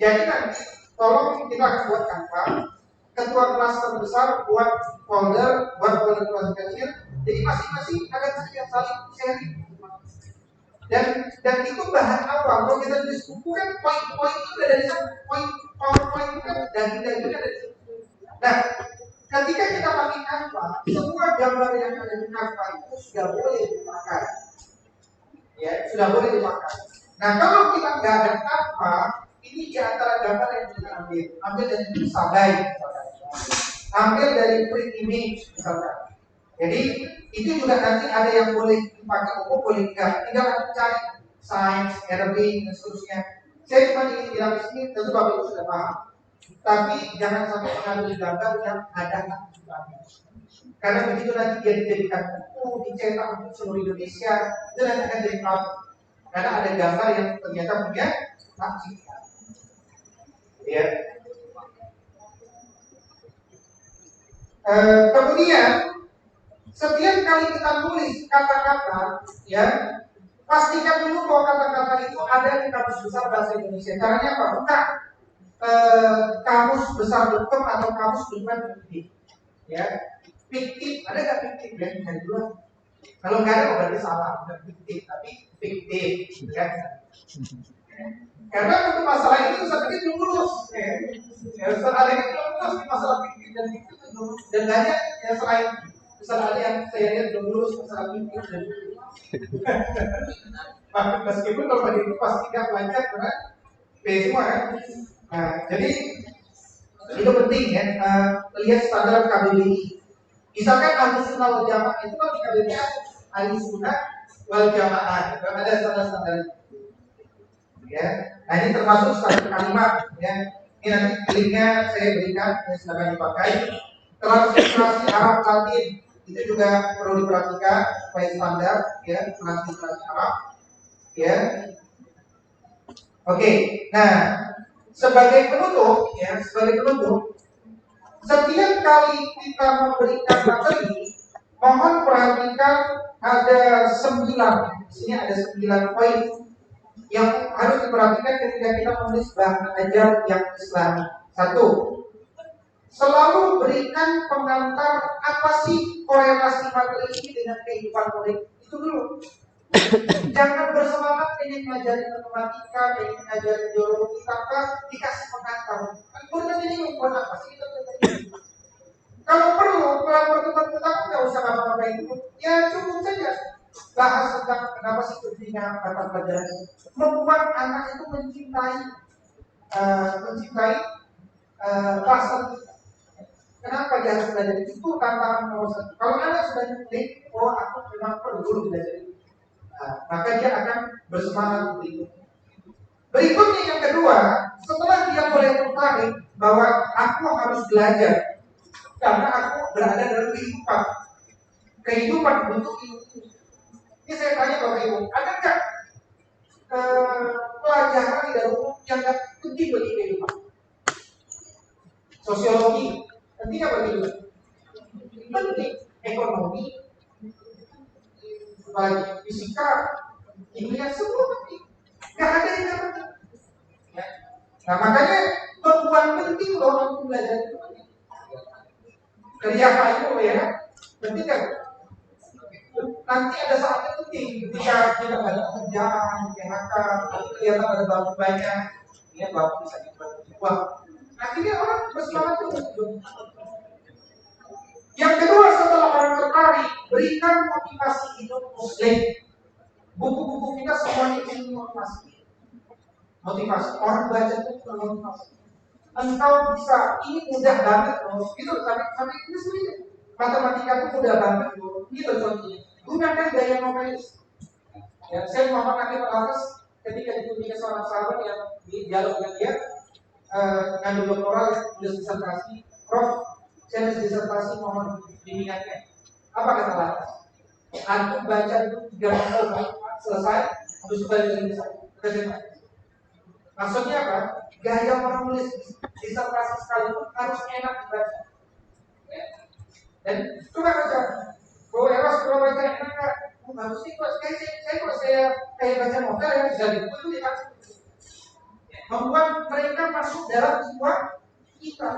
Jadi nanti tolong kita akan buat Canva. Ketua kelas terbesar buat folder kelas kecil. Jadi masing-masing akan saling sharing. Dan itu bahan awal. Kalau kita tulis buku kan poin-poin itu udah dari sana. Poin-poin itu kan daging-dagingnya dari situ. Nah, ketika kita pakai Canva, semua gambar yang ada di Canva itu sudah boleh dipakai. Ya, sudah boleh dipakai. Nah, kalau kita nggak ada Canva, ini di antara gambar yang kita ambil dari Sabai, misalkan. Ambil dari print image, misalkan. Jadi itu juga nanti ada yang boleh dipakai umum, boleh enggak. Tinggal cari sains, RB, dan seterusnya. Saya cuma ingin bilang di sini, tentu Bapak Ibu sudah paham. Tapi jangan sampai mengambil gambar yang ada hak ciptanya. Karena begitu nanti dia dijadikan buku, dicetak untuk seluruh Indonesia, itu nanti akan jadi problem. Karena ada gambar yang ternyata punya hak cipta. Ya. Kemudian setiap kali kita tulis kata-kata, ya, pastikan dulu bahwa kata-kata itu ada di kamus besar bahasa Indonesia. Caranya apa? Buka kamus besar.com atau kamus depan ini, ya. Fiktif, ada nggak fiktif ya? Dari dua. Kalau nggak ada berarti salah, bukan fiktif, tapi fiktif, kan? Karena untuk masalah ini Ustaz Ali belum lulus, ya. Ustaz Ali ini belum lulus di masalah fiktif dan fiktif itu belum. Dan banyak yang selain Ustaz Ali yang saya lihat belum lulus masalah fiktif dan meskipun kalau begitu pasti nggak belajar karena B semua kan. Nah, jadi itu penting ya, lihat standar KBBI. Misalkan ahli sunnah wal jamaah itu kan di KBBI ahli sunnah wal jamaah, kan ada standar-standar ya. Nah ini termasuk standar kalimat ya. Ini nanti linknya saya berikan, ya, silakan dipakai. Transliterasi Arab Latin itu juga perlu diperhatikan supaya standar ya, transliterasi Arab ya. Oke, nah sebagai penutup ya, setiap kali kita memberikan materi, mohon perhatikan ada 9. Di sini ada 9 poin yang harus diperhatikan ketika kita menulis bahasa ajar yang Islami. 1. Selalu berikan pengantar apa sih korelasi materi ini dengan kehidupan murid. Itu dulu. Jangan bersemangat ingin ngajarin matematika, ingin ngajarin biologi, tanpa dikasih pengantar. Kemudian ini membuat apa sih kita? Kalau perlu, kalau pertemuan nggak usah ngapa-ngapain itu, ya cukup saja bahas tentang kenapa sih pentingnya mata pelajaran. Membuat anak itu mencintai pasal kita. Kenapa dia harus belajar itu tantangan nomor 1. Kalau anak sudah ngerti, oh aku memang perlu belajar itu. Maka dia akan bersemangat untuk itu. Berikutnya yang kedua, setelah dia mulai tertarik bahwa aku harus belajar karena aku berada dalam kehidupan bentuk ilmu. Ini saya tanya Bapak Ibu, ada nggak pelajaran di dalam yang nggak penting bagi kehidupan? Sosiologi penting nggak bagi kehidupan? Penting. Ekonomi, bagi fisika, kimia, semua penting. Nggak ada yang nggak penting. Ya. Nah makanya perempuan penting loh untuk belajar itu. Kerja kayu ya, penting kan? Nanti ada saatnya penting ketika kita nggak ada kerjaan, PHK, kelihatan ada bangku banyak, ya bangku bisa dibuat. Akhirnya orang bersemangat terus. Yang kedua, setelah orang tertarik, berikan motivasi hidup Muslim. Buku-buku kita semuanya ini motivasi. Orang baca itu motivasi. Engkau bisa, ini mudah banget loh. Itu sampai itu sendiri. Matematika itu mudah banget loh. Gitu contohnya. Gunakan gaya novelis. Ya, saya Muhammad Nabi Al-Hafiz ketika dikunjungi seorang sahabat yang di dialog dengan dia ngandung doktoral tulis disertasi. Prof, saya nulis disertasi mohon diingatkan. Apa kata Al-Hafiz? Aku baca itu 3 novel selesai, terus balik lagi saya. Maksudnya apa? Gaya orang nulis disertasi sekalipun harus enak dibaca. Ya. Dan coba baca. Bahwa Eros kalau baca enak nggak? Harus sih kalau saya kayak baca novel yang bisa itu dibaca. Membuat mereka masuk dalam sebuah kita.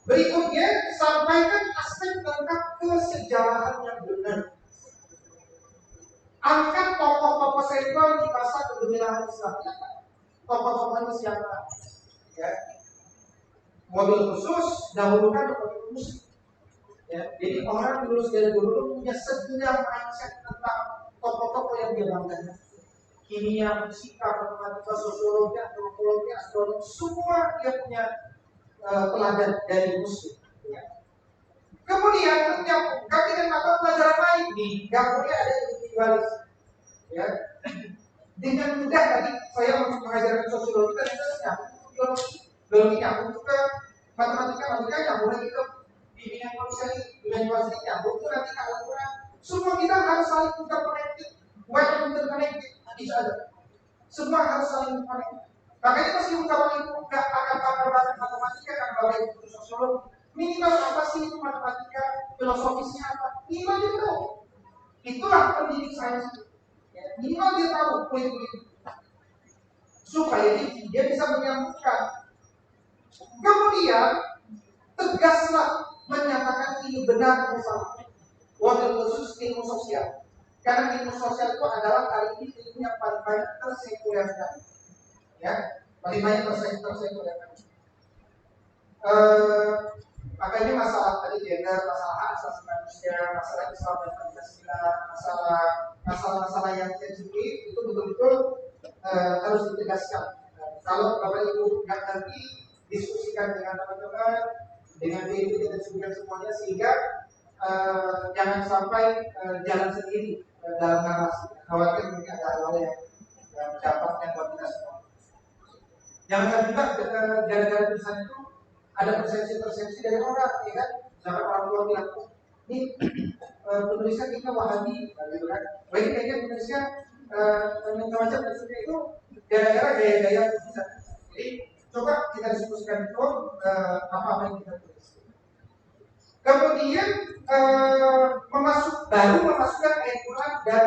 Berikutnya sampaikan aspek tentang kesejarahan yang benar. Angkat tokoh-tokoh sentral di masa kegemilangan Islam. Tokoh-tokohnya siapa? Ya. Mobil khusus dahulukan mobil khusus. Ya. Jadi orang lulus dari dulu punya segenap mindset tentang tokoh-tokoh yang dia banggakan. Kimia, fisika, matematika, sosiologi, antropologi, astronomi, semua dia punya teladan dari Muslim. Ya. Kemudian menyambungkan dengan mata pelajaran lain nih, nggak boleh ada individualis. Ya. Dengan mudah tadi saya mengajarkan sosiologi dan biologi nyambung ke matematika nyambung lagi ke bimbingan manusia nyambung ke nanti Al-Quran. Semua kita harus saling interconnected, interconnected each other. Semua harus saling interconnected. Makanya meskipun kalau itu nggak akan banget matematika kan bawa itu sosiologi, minimal apa sih itu matematika, filosofisnya apa? Minimal dia tahu. Itulah pendidik sains. Ya, minimal dia tahu kulit-kulit supaya dia bisa menyambungkan. Kemudian tegaslah menyatakan ini benar atau salah. Wabil khusus ilmu sosial. Karena ilmu sosial itu adalah kali ini ilmu yang paling banyak tersekulerkan, ya, paling banyak tersekulerkan. Makanya masalah tadi gender, masalah hak asasi manusia, masalah Islam dan Pancasila, masalah yang sensitif itu betul-betul harus ditegaskan. Kalau Bapak Ibu nggak nanti diskusikan dengan teman-teman, dengan tim dan semuanya sehingga jangan sampai jalan sendiri dalam narasi. Khawatir mungkin ada hal yang dampaknya buat kita semua. Jangan juga gara-gara tulisan itu ada persepsi dari orang, ya kan? Misalkan orang tua bilang, ini penulisnya kita Wahabi, gitu kan? Wah ini kayaknya penulisnya macam-macam maksudnya itu gara-gara gaya-gaya tulisan. Jadi coba kita diskusikan itu apa yang kita tulis. Kemudian baru memasukkan ayat Quran dan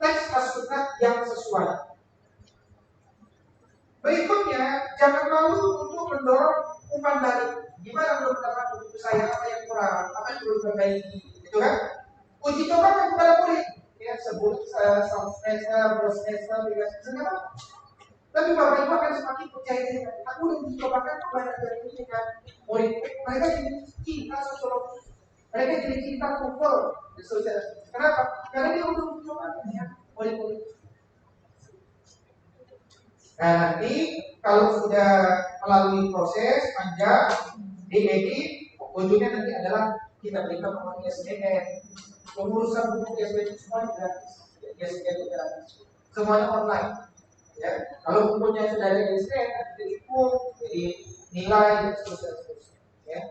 teks as-sunnah yang sesuai. Berikutnya, jangan malu untuk mendorong umpan balik. Gimana menurut pendapat buku saya, apa yang kurang, apa yang perlu diperbaiki, gitu kan? Uji coba kan kepada murid, ya sebut satu semester, 2 semester, 3 semester, nggak apa. Tapi Bapak Ibu akan semakin percaya diri. Aku udah uji cobakan banyak dari ini kan, murid mereka jadi cinta sosiologi, mereka jadi cinta kufur, kenapa? Karena dia udah uji cobakan ya, murid-murid. Nah nanti kalau sudah melalui proses panjang diedit, ujungnya nanti adalah kita berikan ke ISBN. Pengurusan buku ISBN semuanya gratis, ISBN itu gratis, semuanya online. Ya, kalau bukunya sudah ada ISBN, nanti diinput, jadi nilai dan seterusnya. Ya.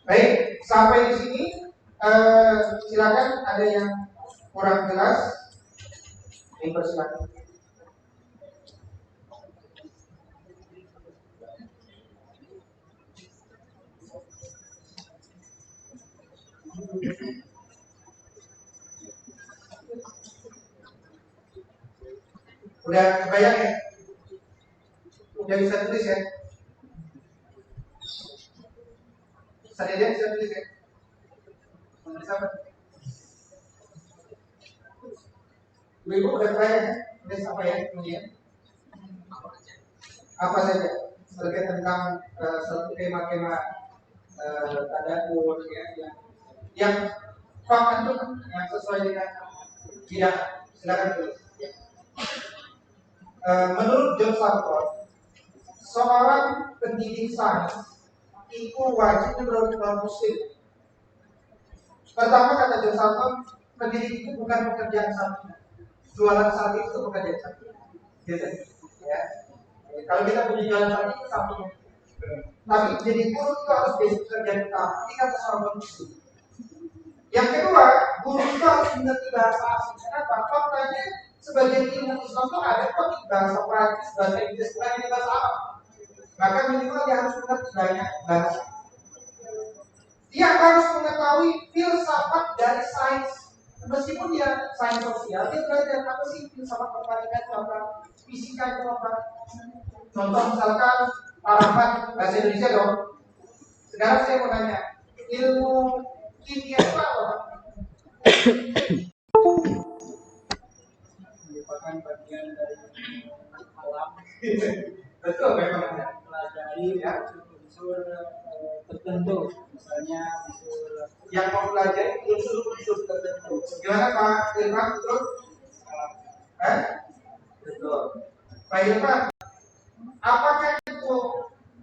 Baik, sampai di sini silakan ada yang kurang jelas dipersilakan. Udah kebayang ya? Udah bisa tulis ya? Saya lihat bisa tulis ya? Tulis apa? Ibu udah kebayang ya? Tulis apa ya? Kemudian apa saja? Terkait tentang satu tema-tema tadabbur ya, yang fakta itu yang sesuai dengan bidang, silakan tulis. Ya. Menurut John Sarton, seorang pendidik sains itu wajib menurut muslim. Pertama kata John Sarton, pendidik itu bukan pekerjaan sampingan. Jualan sapi itu pekerjaan sampingan. Gitu. Ya. Kalau kita punya jualan sapi itu sampingan. Tapi jadi guru itu harus jadi pekerjaan utama. Ini kata seorang muslim. Yang kedua, guru itu harus mengerti bahasa asing. Kenapa? Faktanya sebagian ilmu Islam itu ada kok bahasa Prancis, bahasa Inggris, bukan bahasa Arab. Maka minimal dia harus mengerti banyak bahasa. Dia harus mengetahui filsafat dari sains. Meskipun dia sains sosial, dia belajar apa sih filsafat perbandingan itu apa, fisika itu apa. Contoh misalkan harapan bahasa Indonesia dong. Sekarang saya mau nanya, ilmu kimia itu apa? Merupakan bagian dari alam. Betul memang. Pelajari unsur tertentu, misalnya unsur Yang mau belajar unsur tertentu. Gimana Pak Irfan? Betul? Betul. Pak Irfan, apakah itu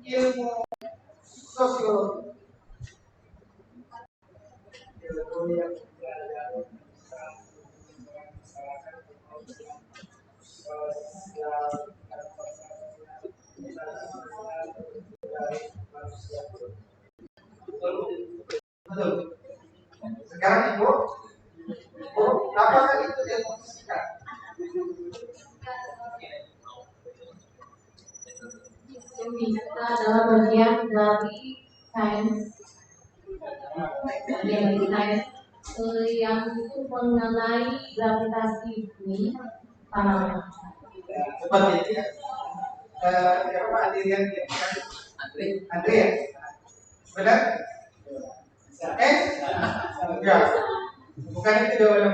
ilmu sosiologi? Ilmu yang belajar sosial betul. Sekarang Ibu, apakah itu ilmu fisika? Fisika adalah bagian dari sains yang itu mengenai gravitasi bumi tanah. Seperti itu ya. Siapa Adrian ya? Andre ya? Benar? Enggak. Bukan itu jawaban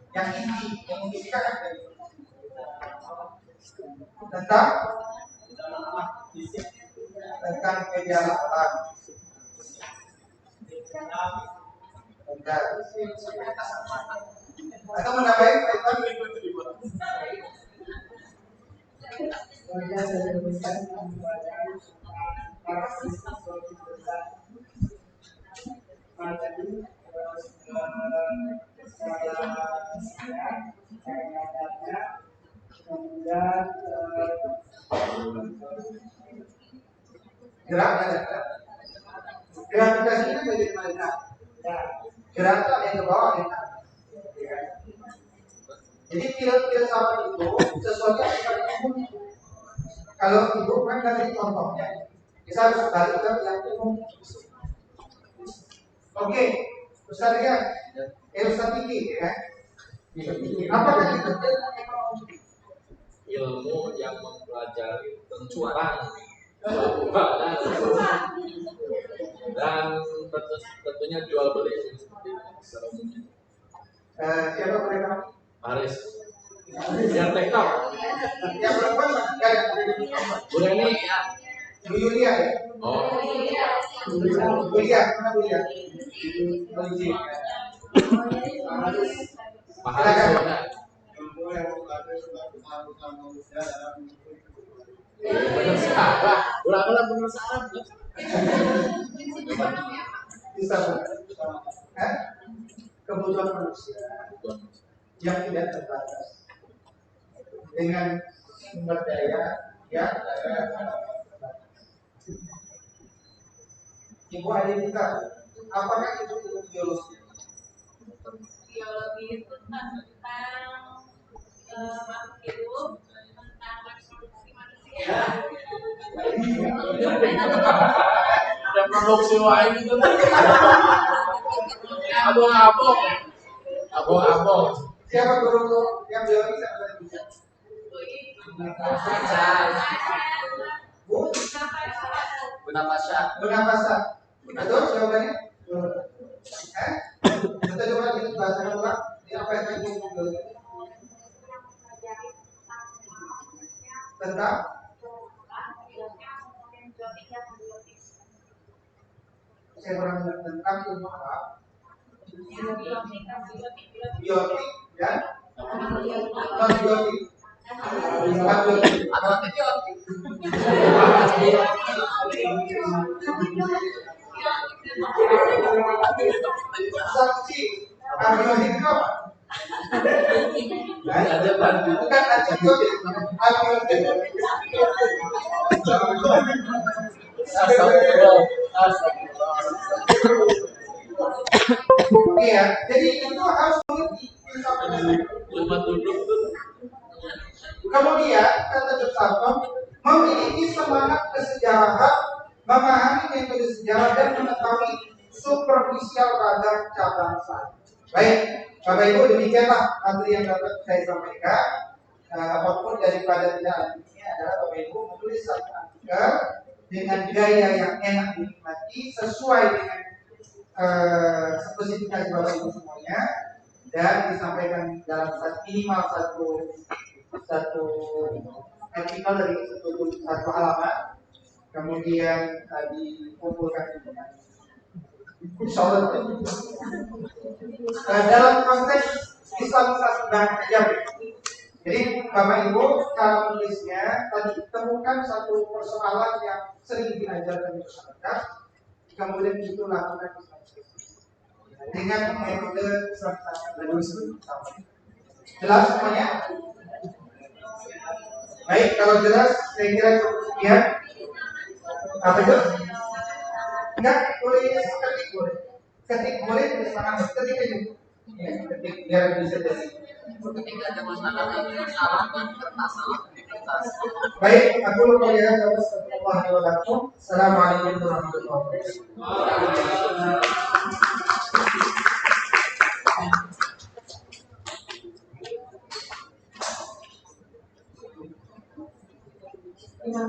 yang inti, yang fisika kan tentang media alam. Enggak. Atau menambahin kaitan Kemudian saya berikan pembacaan para siswa materi kemudian gravitasi itu bagaimana? Gerak itu ada yang ke bawah, ada yang ke atas. Jadi filsafat itu sesuatu yang paling umum. Kalau ibu kan tadi contohnya, kita harus balik ke yang umum. Oke, Ustaz Rian, Ustaz Kiki, ya. Apakah itu ilmu yang mempelajari tentang dan tentunya jual beli secara umumnya. Siapa mereka? Haris yang TikTok Yang perempuan Bu Reni Bu Yulia ya? oh Yulia, mana Yulia? Polisi. Pak Haris mana? Benar salah ulang-ulang benar salah Bisa kebutuhan manusia yang tidak terbatas dengan sumber daya yang Ibu Adinita, apakah itu ilmu biologi? Biologi itu tentang makhluk hidup, tentang reproduksi manusia. ada produksi lain itu abong-abong Siapa guru yang biologi siapa yang bisa? Bu? Benapasa. Betul jawabannya? Kita coba kita bahasakan ulang. Ini apa yang tadi ibu biologi? Tentang saya pernah dengar tentang ilmu apa? Biotik dan non biotik. Atau biotik. Saksi abiotik itu apa? ada bantu Bukan antibiotik, abiotik. Iya, jadi itu harus mengerti tempat duduk Kemudian kata Jepang memiliki semangat kesejarahan, memahami metode sejarah dan mengetahui superficial pada cabang sains. Baik, Bapak Ibu, demikianlah materi yang dapat saya sampaikan. Apapun daripada tidak ini adalah Bapak Ibu menulis satu artikel dengan gaya yang enak dinikmati sesuai dengan spesifikasi Bapak Ibu semuanya dan disampaikan dalam minimal satu artikel dari satu halaman, kemudian dikumpulkan insya Allah dalam konteks islamisasi bahasa. Jadi Bapak Ibu cara menulisnya tadi temukan satu persoalan yang sering diajarkan di masyarakat, kemudian itu lakukan dengan metode islamisasi. Jelas semuanya? Baik, kalau jelas saya kira cukup sekian. Apa itu? Enggak, boleh ketik boleh. Ketik boleh, tulis tangan ketik aja. Ya, ketik biar bisa jadi. ketika ada masalah dan kertas Baik, aku lupa ya. Assalamualaikum warahmatullahi wabarakatuh.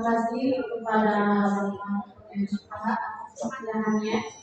kasih kepada Bapak Yusuf atas penjelasannya.